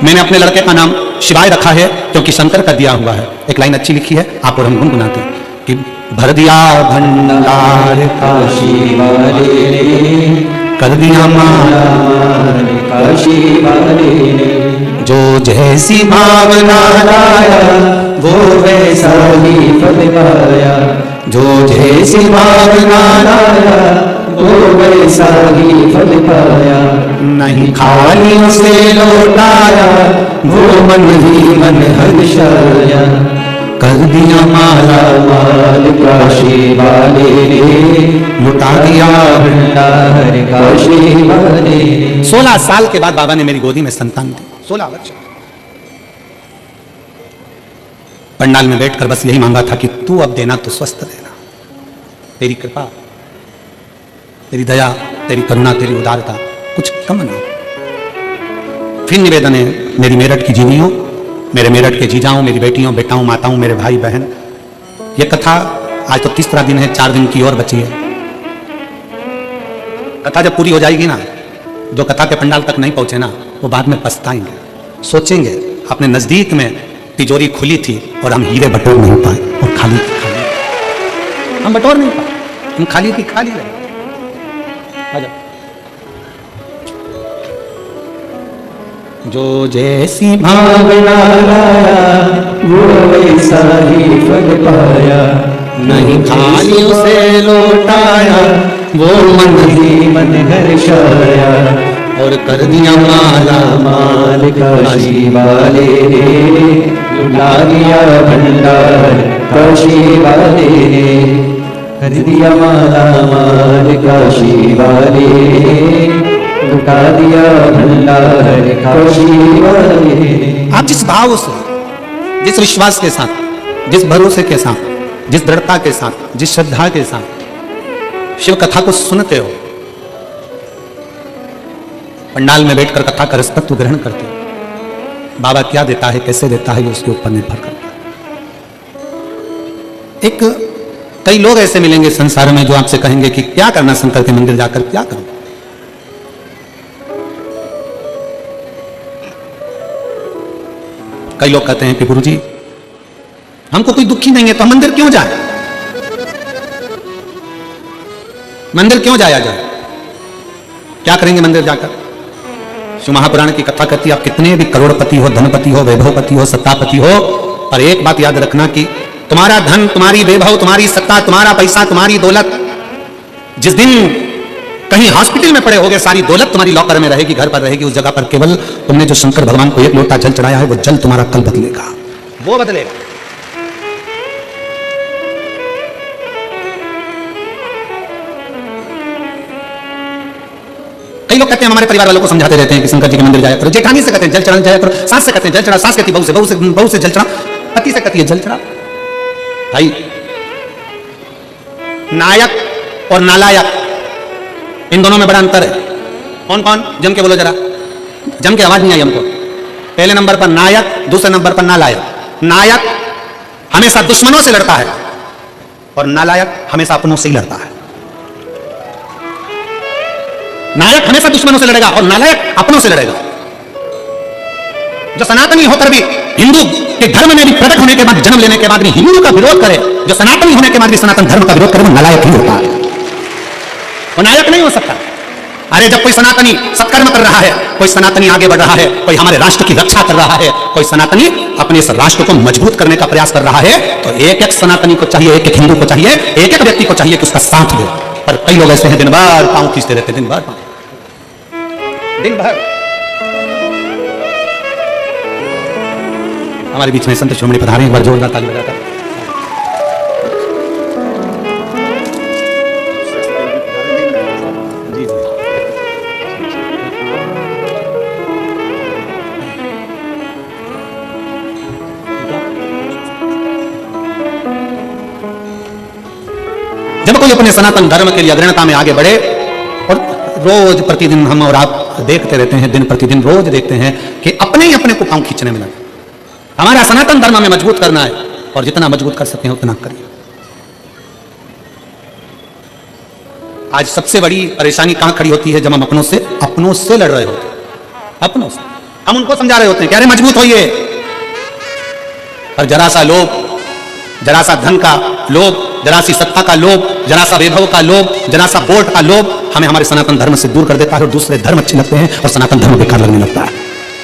मैंने अपने लड़के का नाम शिवाय रखा है क्योंकि शंकर का दिया हुआ है। एक लाइन अच्छी लिखी है, आप और हम गुनगुनाते हैं कि भर दिया भंडार काशी वाले ने, कर दिया माला काशी वाले ने, जो जैसी भावना लाया वो वैसा ही फल पाया, जो जैसी भावना लाया वो वैसा ही फल पाया, नहीं खाली से लौटाया वो मन ही मन हर्षाया, कर दिया माला माल काशी वाले ने, लुटा दिया भंडार काशी वाले ने। 16 साल के बाद बाबा ने मेरी गोदी में संतान दी। 16 वर्ष पंडाल में बैठकर बस यही मांगा था कि तू अब देना तो स्वस्थ देना, तेरी कृपा, तेरी दया, तेरी करुणा, तेरी उदारता, कुछ कम ना हो। फिर निवेदन है मेरी मेरठ की जीवियों, मेरे मेरठ के जीजाओं, मेरी बेटियों, बेटाओं, माताओं, मेरे भाई बहन, ये कथा आज तो 30वां दिन है, 4 दिन की और बची है। कथा जब पूरी हो जाएगी ना, जो कथा के पंडाल तक नहीं पहुंचे ना, वो बाद में पछताएंगे, सोचेंगे अपने नजदीक में तिजोरी खुली थी और हम हीरे बटोर नहीं पाए, और खाली की खाली हम बटोर नहीं पाए, हम खाली की खाली रहे। जो जैसी भावना लाया वो वैसा ही फल पाया, नहीं खाली उसे लौटाया वो मन ही मन हर्षाया, और कर दिया माला माल काशी वाले ने, लुटा दिया भंडार काशी वाले ने, कर दिया माला माल काशी वाले ने, लुटा दिया भंडार काशी वाले ने। आप जिस भाव से, जिस विश्वास के साथ, जिस भरोसे के साथ, जिस दृढ़ता के साथ, जिस श्रद्धा के साथ शिव कथा को सुनते हो, पंडाल में बैठकर कथा का रसतत्व ग्रहण करते हो, बाबा क्या देता है, कैसे देता है, ये उसके ऊपर निर्भर करता है। एक कई लोग ऐसे मिलेंगे संसार में जो आपसे कहेंगे कि क्या करना शंकर के मंदिर जाकर, क्या करूं। कई लोग कहते हैं कि गुरुजी हमको कोई दुखी नहीं है तो हम मंदिर क्यों जाए, मंदिर क्यों जाया जाए, क्या करेंगे मंदिर जाकर। शिव महापुराण की कथा कहती है आप कितने भी करोड़पति हो, धनपति हो, वैभवपति हो, सत्तापति हो, पर एक बात याद रखना कि तुम्हारा धन, तुम्हारी वैभव, तुम्हारी सत्ता, तुम्हारा पैसा, तुम्हारी दौलत, जिस दिन कहीं हॉस्पिटल में पड़े होगे, सारी दौलत तुम्हारी लॉकर में रहेगी, घर पर रहेगी, उस जगह पर केवल तुमने जो शंकर भगवान को एक लोटा जल चढ़ाया है, वो जल तुम्हारा कल बदलेगा, वो बदलेगा। कई लोग कहते हैं, हमारे परिवार वालों को समझाते रहते हैं कि शंकर जी के मंदिर जाया करो, जेठानी से कहते हैं जल चढ़ाने जाया करो, सास से कहते हैं जल चढ़ा, सास कहती है बहू से जल चढ़ा, पति से कहती है जल चढ़ा। भाई नायक और नालायक, इन दोनों में बड़ा अंतर है। कौन कौन, जम के बोलो जरा, जम के आवाज नहीं आई हमको। पहले नंबर पर नायक, दूसरे नंबर पर नालायक। नायक हमेशा दुश्मनों से लड़ता है और नालायक हमेशा अपनों से ही लड़ता है। नायक हमेशा दुश्मनों से लड़ेगा और नालायक अपनों से लड़ेगा। जो सनातनी होकर भी हिंदू के धर्म में भी प्रकट होने के बाद, जन्म लेने के बाद भी हिंदू का विरोध करे, जो सनातनी होने के बाद भी सनातन धर्म का विरोध करे, वो नालायक ही होता है, वो नायक नहीं हो सकता। अरे जब कोई सनातनी सत्कर्म कर रहा है, कोई सनातनी आगे बढ़ रहा है, कोई हमारे राष्ट्र की रक्षा कर रहा है, कोई सनातनी अपने इस राष्ट्र को मजबूत करने का प्रयास कर रहा है, तो एक एक सनातनी को चाहिए, एक एक हिंदू को चाहिए, एक एक व्यक्ति को चाहिए कि उसका साथ दे। पर कई लोग ऐसे हैं दिन भर पांव खींचते रहते, दिन भर दिन भर। हमारे बीच में संत शिरोमणि पधारे, एक बार जोरदार ताली बजाकर। जब कोई अपने सनातन धर्म के लिए अग्रणता में आगे बढ़े, और रोज प्रतिदिन हम और आप देखते रहते हैं, दिन प्रतिदिन रोज देखते हैं कि अपने ही अपने को पांव खींचने में लगे। हमारा सनातन धर्म में मजबूत करना है और जितना मजबूत कर सकते हैं उतना करिए। आज सबसे बड़ी परेशानी कहां खड़ी होती है, जब हम अपनों से लड़ रहे होते हैं। अपनों से हम उनको समझा रहे होते हैं कि अरे मजबूत होइए, और जरा सा लोभ, जरा सा धन का लोभ, जरा सी सत्ता का लोभ, जरा सा वैभव का लोभ, जरा सा वोट का लोभ हमें हमारे सनातन धर्म से दूर कर देता है और दूसरे धर्म अच्छे लगते हैं और सनातन धर्म बेकार लगने लगता है।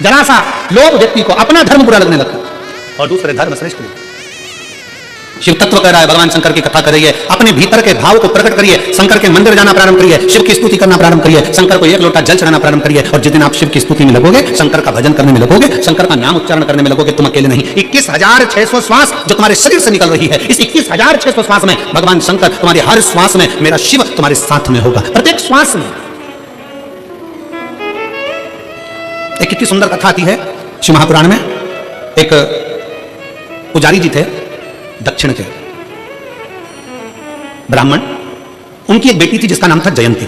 जरा सा लोभ व्यक्ति को अपना धर्म बुरा लगने लगता है और दूसरे धर्म श्रेष्ठ लगते हैं। शिव तत्व कह रहा है, भगवान शंकर की कथा कर रही है, अपने भीतर के भाव को प्रकट करिए, शंकर के मंदिर जाना प्रारंभ करिए, शिव की स्तुति करना प्रारंभ करिए, शंकर को एक लोटा जल चढ़ाना प्रारंभ करिए। और जिस दिन आप शिव की स्तुति में लगोगे, शंकर का भजन करने में लगोगे, शंकर का नाम उच्चारण करने में लगोगे, तुम अकेले नहीं, 21,600 श्वास जो तुम्हारे शरीर से निकल रही है, इस 21,600 श्वास में भगवान शंकर तुम्हारे हर श्वास में, मेरा शिव तुम्हारे साथ में होगा, प्रत्येक श्वास में। एक कितनी सुंदर कथा आती है शिव महापुराण में। एक पुजारी जी थे दक्षिण के ब्राह्मण, उनकी एक बेटी थी जिसका नाम था जयंती।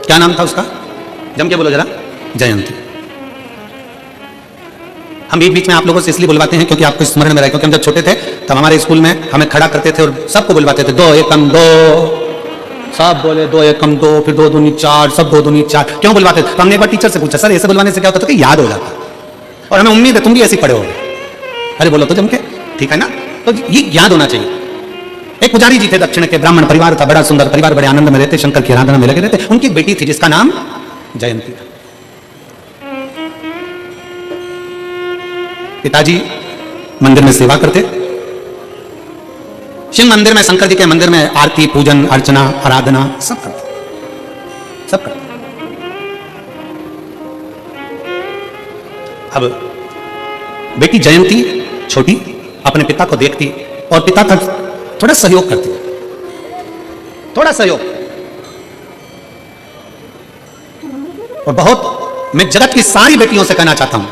क्या नाम था उसका? जम के बोलो जरा। जयंती। हम बीच बीच में आप लोगों से इसलिए बुलवाते हैं क्योंकि आपको स्मरण में रहे, क्योंकि हम जब छोटे थे तब हमारे स्कूल में हमें खड़ा करते थे और सबको बुलवाते थे, 2 एकम 2, सब बोले 2 एकम 2, फिर 2 दूनी 4, सब 2 दूनी 4। क्यों बुलवाते थे? तो हमने एक बार टीचर से पूछा, सर ऐसे बुलवाने से क्या होता था कि याद हो जाता, और हमें उम्मीद है तुम भी ऐसे पढ़े होगे। अरे बोलो तो जम के, ठीक है ना? तो ये याद होना चाहिए। एक पुजारी जी थे दक्षिण के, ब्राह्मण परिवार था, बड़ा सुंदर परिवार, बड़े आनंद में रहते, शंकर की आराधना में लगे रहते। उनकी एक बेटी थी जिसका नाम जयंती था। पिताजी मंदिर में सेवा करते, शिव मंदिर में, शंकर जी के मंदिर में आरती, पूजन, अर्चना, आराधना सब करते, सब करते। अब बेटी जयंती छोटी अपने पिता को देखती और पिता का थोड़ा सहयोग करती, थोड़ा सहयोग। और बहुत, मैं जगत की सारी बेटियों से कहना चाहता हूं,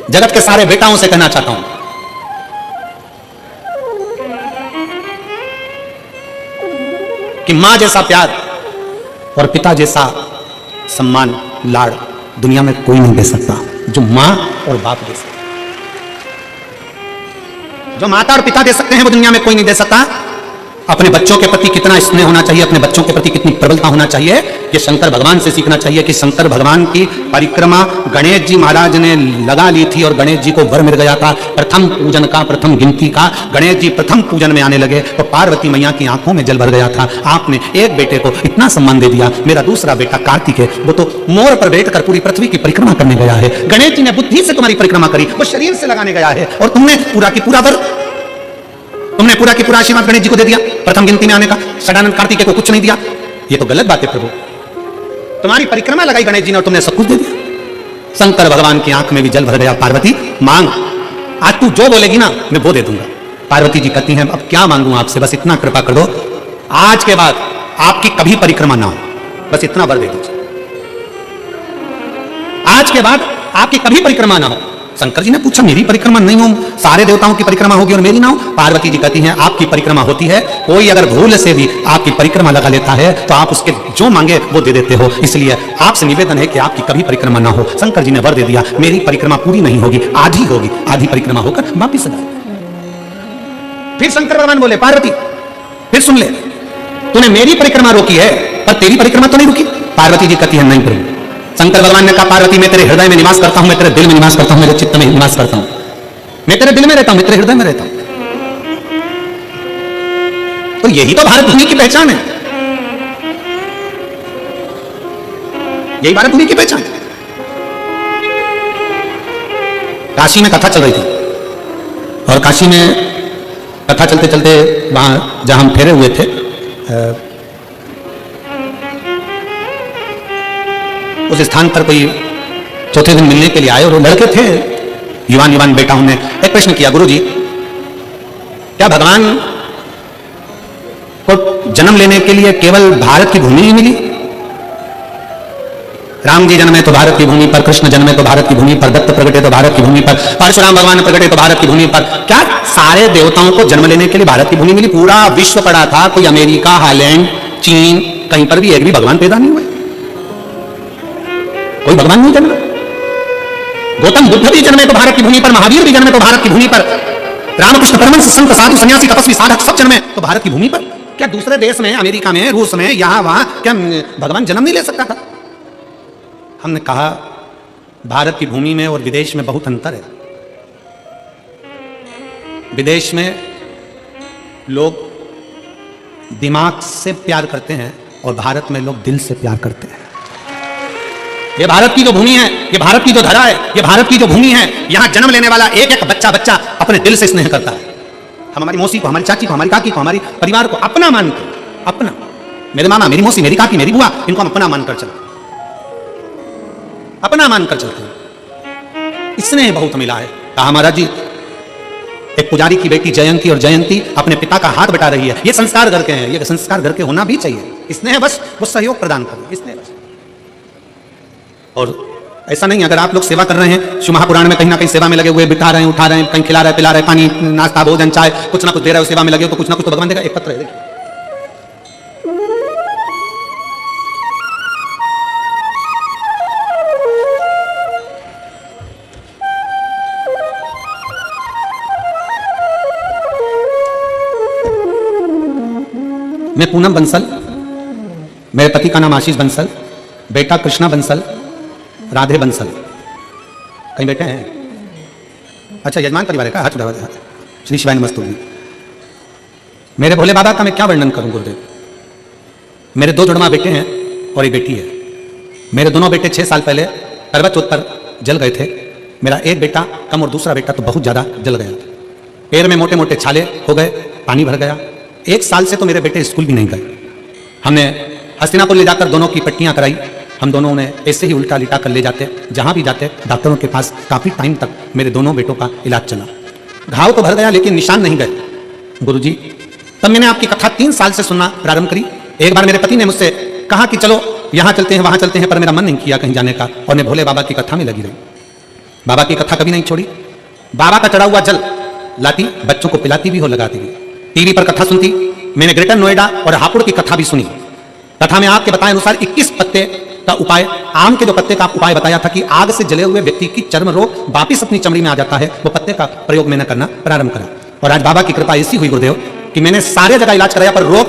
जगत के सारे बेटाओं से कहना चाहता हूं, कि मां जैसा प्यार और पिता जैसा सम्मान, लाड़ दुनिया में कोई नहीं दे सकता जो मां और बाप दे सकता। जो माता और पिता दे सकते हैं वो दुनिया में कोई नहीं दे सकता। अपने बच्चों के प्रति कितना स्नेह होना चाहिए, अपने बच्चों के प्रति कितनी प्रबलता होना चाहिए, ये शंकर भगवान से सीखना चाहिए। कि शंकर भगवान की परिक्रमा गणेश जी महाराज ने लगा ली थी और गणेश जी को वर मिल गया था प्रथम पूजन का, प्रथम गिनती का। गणेश जी प्रथम पूजन में आने लगे तो पार्वती मैया की आंखों में जल भर गया था। आपने एक बेटे को इतना सम्मान दे दिया, मेरा दूसरा बेटा कार्तिक है, वो तो मोर पर बैठकर पूरी पृथ्वी की परिक्रमा करने गया है। गणेश जी ने बुद्धि से तुम्हारी परिक्रमा करी, वो शरीर से लगाने गया है, और तुमने पूरा की पूरा वर, तुमने पूरा की पूरा आशीर्वाद गणेश जी को दे दिया प्रथम गिनती में आने का, सदानंद कार्तिकेय को कुछ नहीं दिया। ये तो गलत बात है प्रभु। तुम्हारी परिक्रमा लगाई गणेश जी ने और तुमने सब कुछ दे दिया। शंकर भगवान की आंख में भी जल भर गया। पार्वती मांग, आज तू जो बोलेगी ना मैं वो दे दूंगा। पार्वती जी कहती हैं अब क्या मांगूं आपसे, बस इतना कृपा कर दो, आज के बाद आपकी कभी परिक्रमा ना हो, बस इतना वर दे दीजिए। आज के बाद आपकी कभी परिक्रमा ना हो। शंकर जी ने पूछा मेरी परिक्रमा नहीं हो, सारे देवताओं की परिक्रमा होगी और मेरी ना हो? पार्वती जी कहती हैं आपकी परिक्रमा होती है, कोई अगर भूल से भी आपकी परिक्रमा लगा लेता है तो आप उसके जो मांगे वो दे देते हो, इसलिए आपसे निवेदन है कि आपकी कभी परिक्रमा ना हो। शंकर जी ने वर दे दिया, मेरी परिक्रमा पूरी नहीं होगी, आधी होगी, आधी परिक्रमा होकर वापिस आ जाए। फिर शंकर भगवान बोले पार्वती फिर सुन ले, तूने मेरी परिक्रमा रोकी है पर तेरी परिक्रमा तो नहीं रुकी। पार्वती जी कहती है नहीं प्रभु। शंकर भगवान ने कहा पार्वती मैं तेरे हृदय में निवास करता हूं, मैं तेरे दिल में निवास करता हूं, मेरे चित्त में निवास करता हूं, मैं तेरे दिल में रहता हूं, मैं तेरे हृदय में रहता हूं। तो यही तो भारत भूमि की पहचान है, यही भारत भूमि की पहचान है। काशी में कथा चल रही थी और काशी में कथा चलते चलते वहां जहां हम ठहरे हुए थे उस स्थान पर कोई चौथे दिन मिलने के लिए आए और वो लड़के थे, युवान युवान बेटाओं ने एक प्रश्न किया, गुरु जी क्या भगवान को जन्म लेने के लिए केवल भारत की भूमि ही मिली? राम जी जन्मे तो भारत की भूमि पर, कृष्ण जन्मे तो भारत की भूमि पर, दत्त प्रगटे तो भारत की भूमि पर, परशुराम भगवान प्रगटे तो भारत की भूमि पर। क्या सारे देवताओं को जन्म लेने के लिए भारत की भूमि मिली? पूरा विश्व पड़ा था, कोई अमेरिका, हालैंड, चीन, कहीं पर भी एक भी भगवान पैदा नहीं हुए, कोई भगवान नहीं जन्मा। गौतम बुद्ध भी जन्मे तो भारत की भूमि पर, महावीर भी जन्मे तो भारत की भूमि पर, रामकृष्ण परमहंस, संत, साधु, सन्यासी, तपस्वी, साधक सब जन्मे तो भारत की भूमि पर। क्या दूसरे देश में, अमेरिका में, रूस में, यहां वहां क्या भगवान जन्म नहीं ले सकता था? हमने कहा भारत की भूमि में और विदेश में बहुत अंतर है। विदेश में लोग दिमाग से प्यार करते हैं और भारत में लोग दिल से प्यार करते हैं। ये भारत की जो भूमि है, ये भारत की जो धरा है, ये भारत की जो भूमि है, यहां जन्म लेने वाला एक एक बच्चा अपने दिल से स्नेह करता है। हम हमारी मौसी को, हमारी चाची को, हमारी काकी को, हमारी परिवार को अपना मानते हैं। अपना, मेरे मामा, मेरी मौसी, मेरी काकी, मेरी बुआ, इनको हम अपना मानकर चलते हैं, अपना मानकर चलते हैं। स्नेह बहुत मिला है। कहा महाराज जी, एक पुजारी की बेटी जयंती, और जयंती अपने पिता का हाथ बटा रही है। ये संस्कार घर के हैं, ये संस्कार घर के होना भी चाहिए। स्नेह बस वो सहयोग प्रदान करें, स्नेह बस। और ऐसा नहीं, अगर आप लोग सेवा कर रहे हैं, शिव महापुराण में कहीं ना कहीं सेवा में लगे हुए, बिठा रहे हैं, उठा रहे हैं, कहीं खिला रहे हैं, पिला रहे हैं, पानी, नाश्ता, भोजन, चाय, कुछ ना कुछ दे रहे हो, सेवा में लगे हो, तो कुछ ना कुछ तो भगवान देगा। एक पत्र है, देखिए, मैं पूनम बंसल, मेरे पति का नाम आशीष बंसल, बेटा कृष्णा बंसल, राधे बंसल। कहीं बेटे हैं? अच्छा, यजमान परिवार है का? हाथ उठाओ। श्री शिवाय नमस्तुभ्यं। मेरे भोले बाबा का मैं क्या वर्णन करूं गुरुदेव। मेरे 2 जुड़वा बेटे हैं और एक बेटी है। मेरे दोनों बेटे 6 साल पहले करवा चौथ पर जल गए थे। मेरा एक बेटा कम और दूसरा बेटा तो बहुत ज्यादा जल गया। पैर में मोटे मोटे छाले हो गए, पानी भर गया। 1 साल से तो मेरे बेटे स्कूल भी नहीं गए। हमने हस्तिनापुर ले जाकर दोनों की पट्टियां कराई। हम दोनों ने ऐसे ही उल्टा लिटा कर ले जाते, जहां भी जाते डॉक्टरों के पास काफी टाइम तक मेरे दोनों बेटों का इलाज चला। घाव तो भर गया लेकिन निशान नहीं गए गुरुजी। तब मैंने आपकी कथा 3 साल से सुनना प्रारंभ करी। एक बार मेरे पति ने मुझसे कहा कि चलो यहां चलते हैं, वहां चलते हैं, पर मेरा मन नहीं किया कहीं जाने का, और मैं भोले बाबा की कथा में लगी रही। बाबा की कथा कभी नहीं छोड़ी। बाबा का चढ़ा हुआ जल लाती, बच्चों को पिलाती भी और लगाती भी। टीवी पर कथा सुनती। मैंने ग्रेटर नोएडा और हापुड़ की कथा भी सुनी। कथा में आपके बताए अनुसार 21 पत्ते का उपाय, आम के जो पत्ते का उपाय बताया था कि आग से जले हुए व्यक्ति की चर्म रोग वापिस अपनी चमड़ी में आ जाता है, वो पत्ते का प्रयोग मैंने करना प्रारंभ करा। और आज बाबा की कृपा ऐसी हुई गुरुदेव कि मैंने सारे जगह इलाज कराया, पर रोग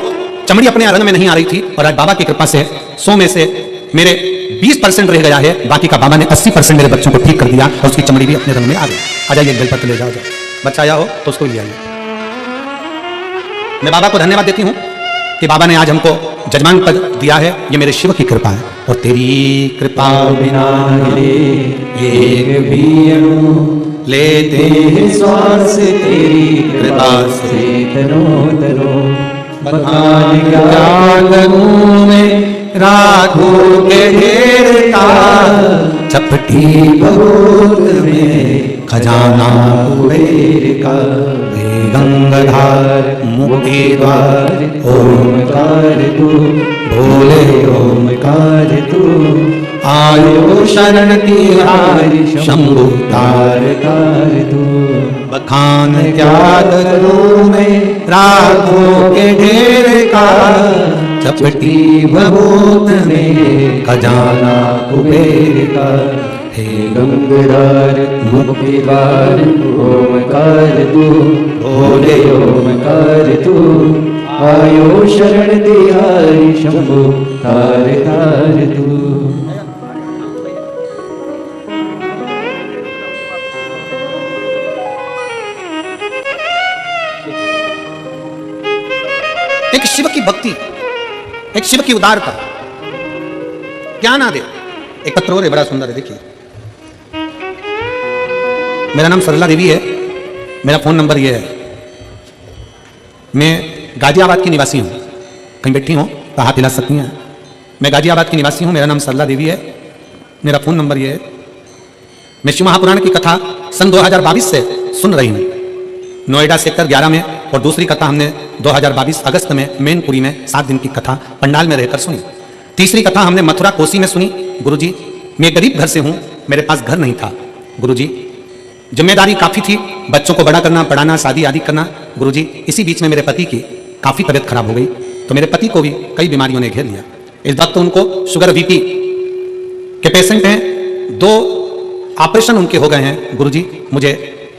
चमड़ी अपने रंग में नहीं आ रही थी। और आज बाबा की कृपा से 100 में से मेरे 20% रह गया है, बाकी का बाबा ने 80% मेरे बच्चों को ठीक कर दिया और उसकी चमड़ी भी अपने रंग में आ गई। आ जाइए, बेलपत्र ले जाओ। बच्चा आया हो तो उसको ले आइए। मैं बाबा को धन्यवाद देती हूँ कि बाबा ने आज हमको जजमान पद दिया है। ये मेरे शिव की कृपा है, और तेरी कृपा बिना एक भी अणु लेते तेरे श्वास तेरी कृपा से तनो तनो बखान क्या करूं मैं राखों के ढेर का चपटी भगोत में खजाना कुबेर का गंगाधार मुक्ति द्वार ओमकार तू भोले ओमकार तू आयो शरण तिहारी शंभु तार तार तू बखान क्या करूं मैं राखों के ढेर का चपटी भभूत में खजाना कुबेर का हे गंगाधार मुक्ति द्वार ओमकार तू भोले ओमकार तू आयो शरण तिहारी शंभु तार तार तू। एक शिव की भक्ति, एक शिव की उदारता, क्या ना दे। एक पत्र और है, बड़ा सुंदर है, देखिए। मेरा नाम सरला देवी है, मेरा फोन नंबर ये है। मैं गाजियाबाद की निवासी हूँ। कहीं बैठी हूँ तो हाथ हिला सकती हैं। मैं गाजियाबाद की निवासी हूँ, मेरा नाम सरला देवी है, मेरा फोन नंबर ये है। मैं शिव महापुराण की कथा सन 2022 से सुन रही हूँ, नोएडा सेक्टर 11 में, और दूसरी कथा हमने 2022 अगस्त में मैनपुरी में 7 दिन की कथा पंडाल में रहकर सुनी। तीसरी कथा हमने मथुरा कोसी में सुनी। गुरुजी, मैं गरीब घर से हूँ, मेरे पास घर नहीं था। गुरुजी, जिम्मेदारी काफ़ी थी, बच्चों को बड़ा करना, पढ़ाना, शादी आदि करना। गुरुजी, इसी बीच में मेरे पति की काफ़ी तबीयत खराब हो गई, तो मेरे पति को भी कई बीमारियों ने घेर लिया। इस वक्त उनको शुगर बीपी के पेशेंट हैं, 2 ऑपरेशन उनके हो गए हैं। गुरुजी, मुझे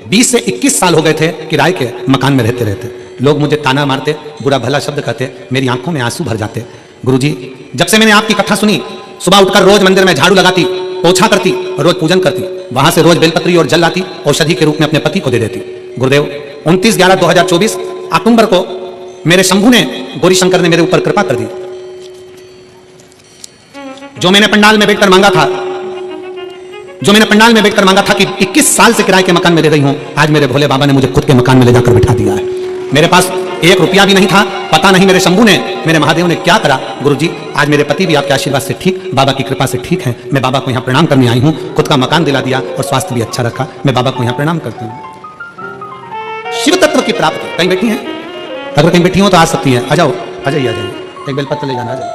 20 से 21 साल हो गए थे किराए के मकान में रहते रहते। लोग मुझे ताना मारते, बुरा भला शब्द कहते, मेरी आंखों में आंसू भर जाते। गुरुजी, जब से मैंने आपकी कथा सुनी, सुबह उठकर रोज मंदिर में झाड़ू लगाती, पोछा करती, रोज पूजन करती, वहां से रोज बेलपत्री और जल लाती, औषधि के रूप में अपने पति को दे देती। गुरुदेव, 29/11/2024 अक्टूबर को मेरे शंभू ने, गौरी शंकर ने मेरे ऊपर कृपा कर दी। जो मैंने पंडाल में बैठकर मांगा था, कि 21 साल से किराए के मकान में रह रही हूं, आज मेरे भोले बाबा ने मुझे खुद के मकान में ले जाकर बिठा दिया है। मेरे पास 1 रुपया भी नहीं था, पता नहीं मेरे शंभू ने, मेरे महादेव ने क्या करा। गुरुजी, आज मेरे पति भी आपके आशीर्वाद से ठीक, बाबा की कृपा से ठीक है। मैं बाबा को यहाँ प्रणाम करने आई हूँ, खुद का मकान दिला दिया और स्वास्थ्य भी अच्छा रखा। मैं बाबा को यहाँ प्रणाम करती हूँ। शिव तत्व की प्राप्ति, कहीं बैठी हैं? अगर कहीं बैठी हो तो आ सकती हैं, आ जाओ, आ जाइए, एक बेलपत्र ले जाना, आ जाइए।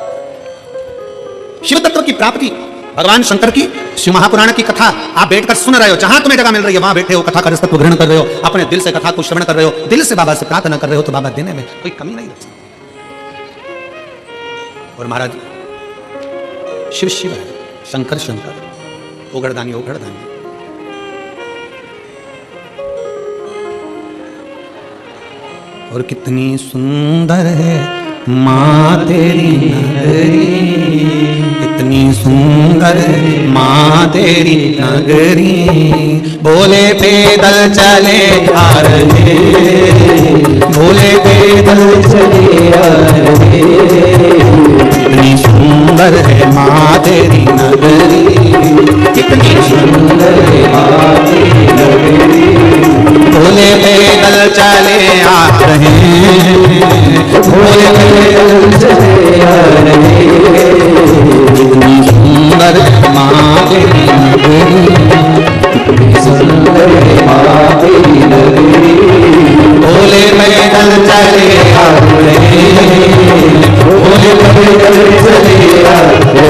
शिव तत्व की प्राप्ति, भगवान शंकर की शिव महापुराण की कथा आप बैठकर सुन रहे हो, जहां तुम्हें जगह मिल रही है वहां बैठे हो, कथा का रसतत्व ग्रहण कर रहे हो, अपने दिल से कथा को श्रवण कर रहे हो, दिल से बाबा से प्रार्थना कर रहे हो, तो बाबा देने में कोई कमी नहीं रखती। और महाराज शिव शिव है, शंकर शंकर, ओगड़दानी ओगड़दानी। और कितनी सुंदर है माँ तेरी नगरी, इतनी सुंदर माँ तेरी नगरी, बोले पैदल चले आ रहे, बोले पैदल चले आ रहे, इतनी सुंदर है माँ तेरी नगरी, इतनी सुंदर है माँ तेरी नगरी, बोले पैदल चले आ रहे, बोले पैदल चले आ रहे, इतनी सुंदर माँ तेरी नगरी, इतनी सुंदर माँ तेरी नगरी, बोले पैदल चले आ रहे, बोले पैदल चले आ रहे।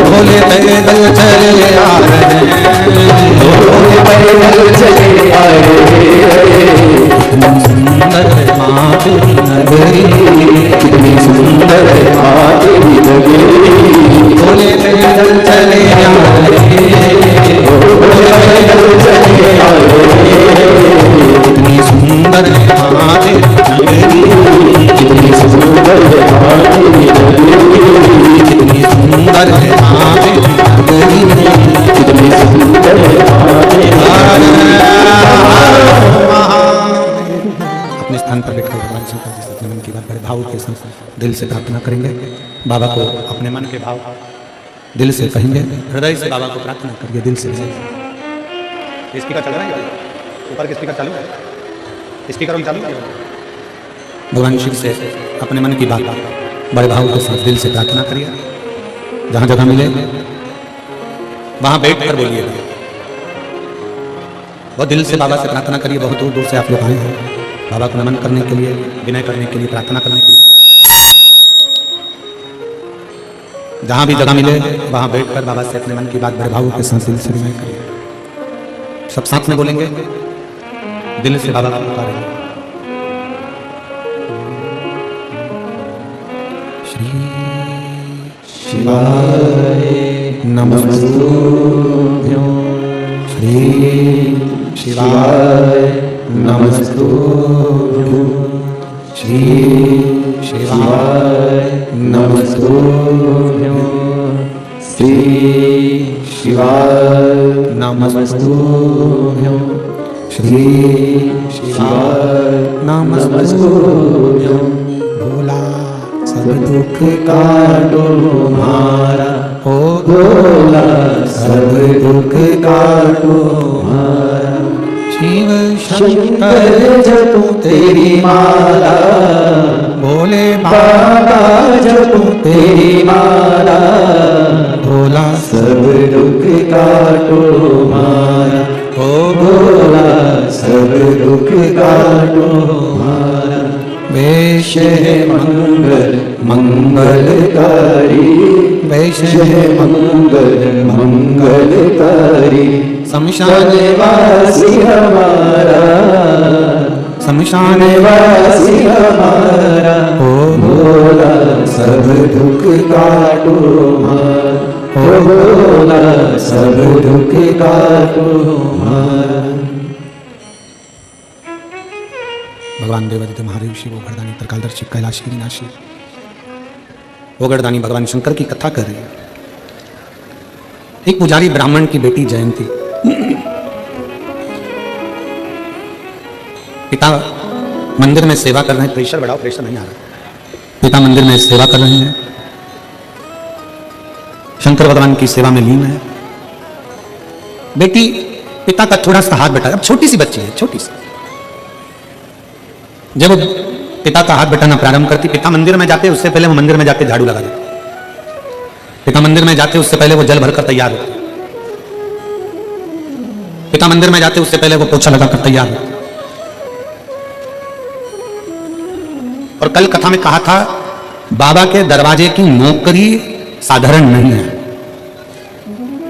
भोले पैदल चले आ रहे सुंदर माँ तेरी नगरी, कितनी सुंदर माँ तेरी नगरी। भोले पैदल चले आ रहे, भोले पैदल चले आ रहे, कितनी सुंदर माँ तेरी नगरी, कितनी सुंदर माँ तेरी नगरी, कितनी सुंदर माँ तेरी नगरी, कितनी सुंदर माँ तेरी नगरी। अपने स्थान पर बैठकर भगवान शंकर जी से अपने मन की बात बड़े भाव के साथ दिल से प्रार्थना करेंगे। बाबा को अपने मन के भाव दिल से कहेंगे, हृदय से बाबा को प्रार्थना करिए दिल से। स्पीकर चल रहा है, ऊपर के स्पीकर चालू है, स्पीकर चालू है। भगवान शिव से अपने मन की बात बड़े भाव के साथ दिल से प्रार्थना करिए। जहाँ जगह मिले वहाँ बैठ कर बोलिएगा। बहुत दिल से बाबा से प्रार्थना करिए। बहुत दूर दूर से आप लोग आए हैं बाबा को नमन करने के लिए, विनय करने के लिए, प्रार्थना करने के लिए। जहां भी जगह मिले वहां बैठकर बाबा से अपने मन की बात बड़े भावों के साथ दिल से विनय करिए। सब साथ में बोलेंगे, दिल से बाबा को पुकारेंगे। श्री शिवाय नमस्तुभ्यं, श्री शिवाय नमस्तुभ्यं, श्री शिवाय नमस्तुभ्यं, श्री शिवाय नमस्तुभ्यं, श्री शिवाय नमस्तुभ्यं। भोला सब दुख काटो हमारा, ओ भोला सब दुख काटो हमारा। शिव शंकर जपो तेरी माला, भोले बाबा जपो तेरी माला। भोला सब दुख काटो हमारा, ओ भोला सब दुख काटो हमारा। वेश है मंगल मंगलकारी, वेश है मंगल मंगलकारी। शमशान वासी हमारा, शमशान वासी हमारा। ओ भोला सब दुख काटो हमारा, ओ भोला सब दुख काटो हमारा। भगवान देवादित्य महादेव शिव ओगरदानी त्रिकालदर्शी कैलाशी विनाशी ओगरदानी भगवान शंकर की कथा कर रही है। एक पुजारी ब्राह्मण की बेटी जयंती, पिता मंदिर में सेवा कर रहे हैं। प्रेशर बढ़ाओ, प्रेशर नहीं आ रहा। पिता मंदिर में सेवा कर रहे हैं, शंकर भगवान की सेवा में लीन है। बेटी पिता का थोड़ा सा हाथ बैठा, अब छोटी सी बच्ची है, छोटी सी। जब पिता का हाथ बैठाना प्रारंभ करती, पिता मंदिर में जाते उससे पहले वो मंदिर में जाके झाड़ू लगा देते। पिता मंदिर में जाते उससे पहले वो जल भरकर तैयार होते। पिता मंदिर में जाते उससे पहले वो पोछा लगाकर तैयार होते। और कल कथा में कहा था, बाबा के दरवाजे की नौकरी साधारण नहीं है।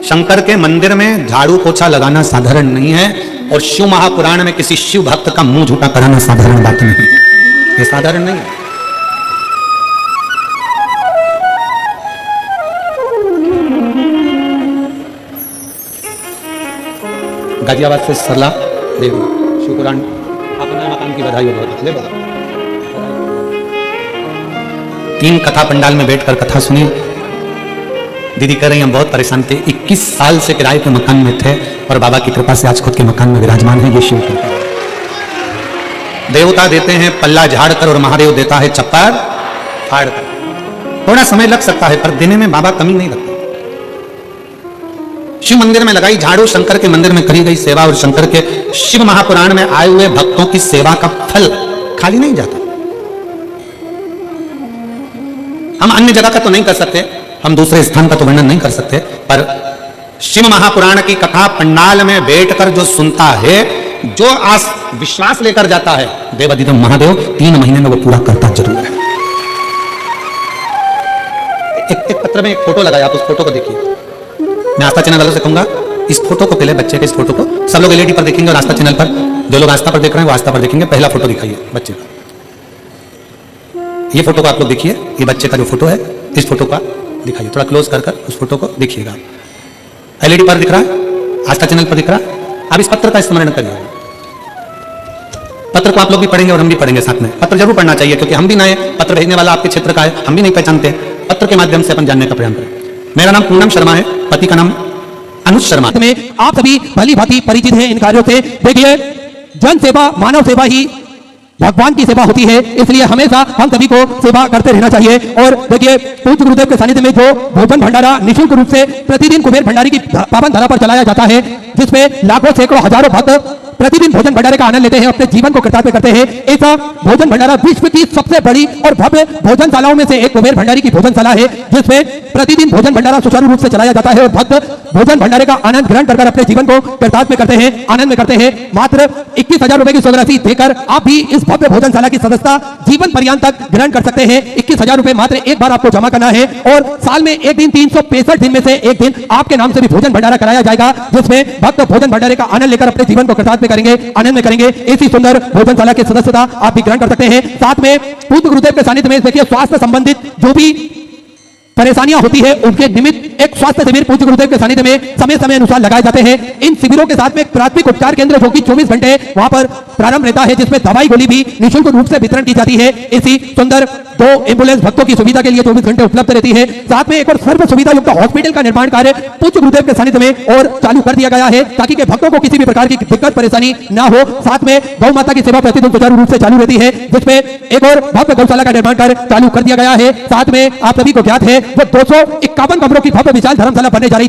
शंकर के मंदिर में झाड़ू पोछा लगाना साधारण नहीं है। और शिव महापुराण में किसी शिव भक्त का मुंह झूठा कराना साधारण बात नहीं है। ये साधारण नहीं है। गाजियाबाद से सरला देवी शिवपुराण अपना मकान की बधाई हो। ले बता, 3 कथा पंडाल में बैठकर कथा सुनी। दीदी कह रही हम बहुत परेशान थे, 21 साल से किराए के मकान में थे और बाबा की कृपा से आज खुद के मकान में विराजमान है। ये शिव कृपा। देवता देते हैं पल्ला झाड़कर और महादेव देता है चप्पड़ फाड़कर। थोड़ा समय लग सकता है पर देने में बाबा कमी नहीं रखते। शिव मंदिर में लगाई झाड़ू, शंकर के मंदिर में करी गई सेवा और शंकर के शिव महापुराण में आए हुए भक्तों की सेवा का फल खाली नहीं जाता। हम अन्य जगह का तो नहीं कर सकते, हम दूसरे स्थान का तो वर्णन नहीं कर सकते, पर शिव महापुराण की कथा पंडाल में बैठकर जो सुनता है, जो विश्वास लेकर जाता है, देवादिदेव महादेव 3 महीने में वो पूरा करता जरूर है। एक पत्र में एक फोटो लगाया, आप उस फोटो को देखिए। मैं आस्था चैनल वालों से कहूंगा, इस फोटो को पहले, बच्चे के इस फोटो को सब लोग एलईडी पर देखेंगे और आस्था चैनल पर, जो लोग आस्था पर देख रहे हैं वो आस्था पर देखेंगे। पहला फोटो दिखाइए बच्चे का, ये फोटो को आप लोग देखिए, ये बच्चे का जो फोटो है, इस फोटो का दिखाइए, थोड़ा क्लोज कर उस फोटो को देखिएगा। एलईडी पर दिख रहा है, आस्था चैनल पर दिख रहा है। आप इस पत्र का स्मरण करिए। पत्र को आप लोग भी पढ़ेंगे और हम भी पढ़ेंगे साथ में। पत्र जरूर पढ़ना चाहिए, क्योंकि हम भी नए, पत्र भेजने वाला आपके क्षेत्र का है, हम भी नहीं पहचानते। पत्र के माध्यम से अपन जानने का प्रयास करें। मेरा नाम पूनम शर्मा है, पति का नाम अनुज शर्मा। में आप सभी भली भांति परिचित हैं इन कार्यों से। देखिए, जन सेवा, मानव सेवा ही भगवान की सेवा होती है, इसलिए हमेशा हम सभी को सेवा करते रहना चाहिए। और देखिए, पूज्य गुरुदेव के सानिध्य में जो भोजन भंडारा निःशुल्क रूप से प्रतिदिन कुबेर भंडारी की पावन धरा पर चलाया जाता है, जिसमें लाखों सैकड़ों हजारों भक्त प्रतिदिन भोजन भंडारे का आनंद लेते हैं, अपने जीवन को कृतार्थ करते हैं। ऐसा भोजन भंडारा विश्व की सबसे बड़ी और भव्य भोजनशालाओं में से एक कुबेर भंडारी की भोजनशाला है, जिसमें प्रतिदिन भोजन भंडारा सुचारू रूप से चलाया जाता है और भक्त भोजन भंडारे का आनंद ग्रहण कर अपने जीवन को कृतार्थ करते हैं, आनंद में करते हैं। मात्र 21,000 रुपए की स्वराशि देकर आप भी इस भव्य भोजनशाला की सदस्यता जीवन पर्यंत तक ग्रहण कर सकते हैं। 21,000 रुपए मात्र एक बार आपको जमा करना है और साल में एक दिन, 365 दिन में से एक दिन आपके नाम से भी भोजन भंडारा कराया जाएगा, जिसमें भक्त भोजन भंडारे का आनंद लेकर अपने जीवन को कृतार्थ करेंगे, आनंद में करेंगे। ऐसी सुंदर भोजनशाला की सदस्यता आप भी ग्रहण कर सकते हैं। साथ में पूज्य गुरुदेव के सानिध्य में देखिए, स्वास्थ्य संबंधित जो भी परेशानियां होती है, उनके निमित्त एक स्वास्थ्य शिविर पूज्य गुरुदेव के सानिध्य में समय समय अनुसार लगाए जाते हैं। इन शिविरों के साथ में एक प्राथमिक उपचार केंद्र जो कि 24 घंटे वहां पर प्रारंभ रहता है, जिसमें दवाई गोली भी निःशुल्क रूप से वितरण की जाती है। इसी सुंदर 2 एम्बुलेंस भक्तों की सुविधा के लिए 24 घंटे उपलब्ध रहती है। साथ में एक और सर्व सुविधा युक्त हॉस्पिटल का निर्माण कार्य पूज्य गुरुदेव के सानिध्य में और चालू कर दिया गया है, ताकि के भक्तों को किसी भी प्रकार की दिक्कत परेशानी ना हो। साथ में गौ माता की सेवा प्रतिदिन सुचारू रूप से चालू रहती है, जिसमें एक और भव्य गौशाला का निर्माण कार्य चालू कर दिया गया है। साथ में आप सभी को ज्ञात है, वो 251 कमरों की भव्य विशाल धर्मशाला बनने जा रही है।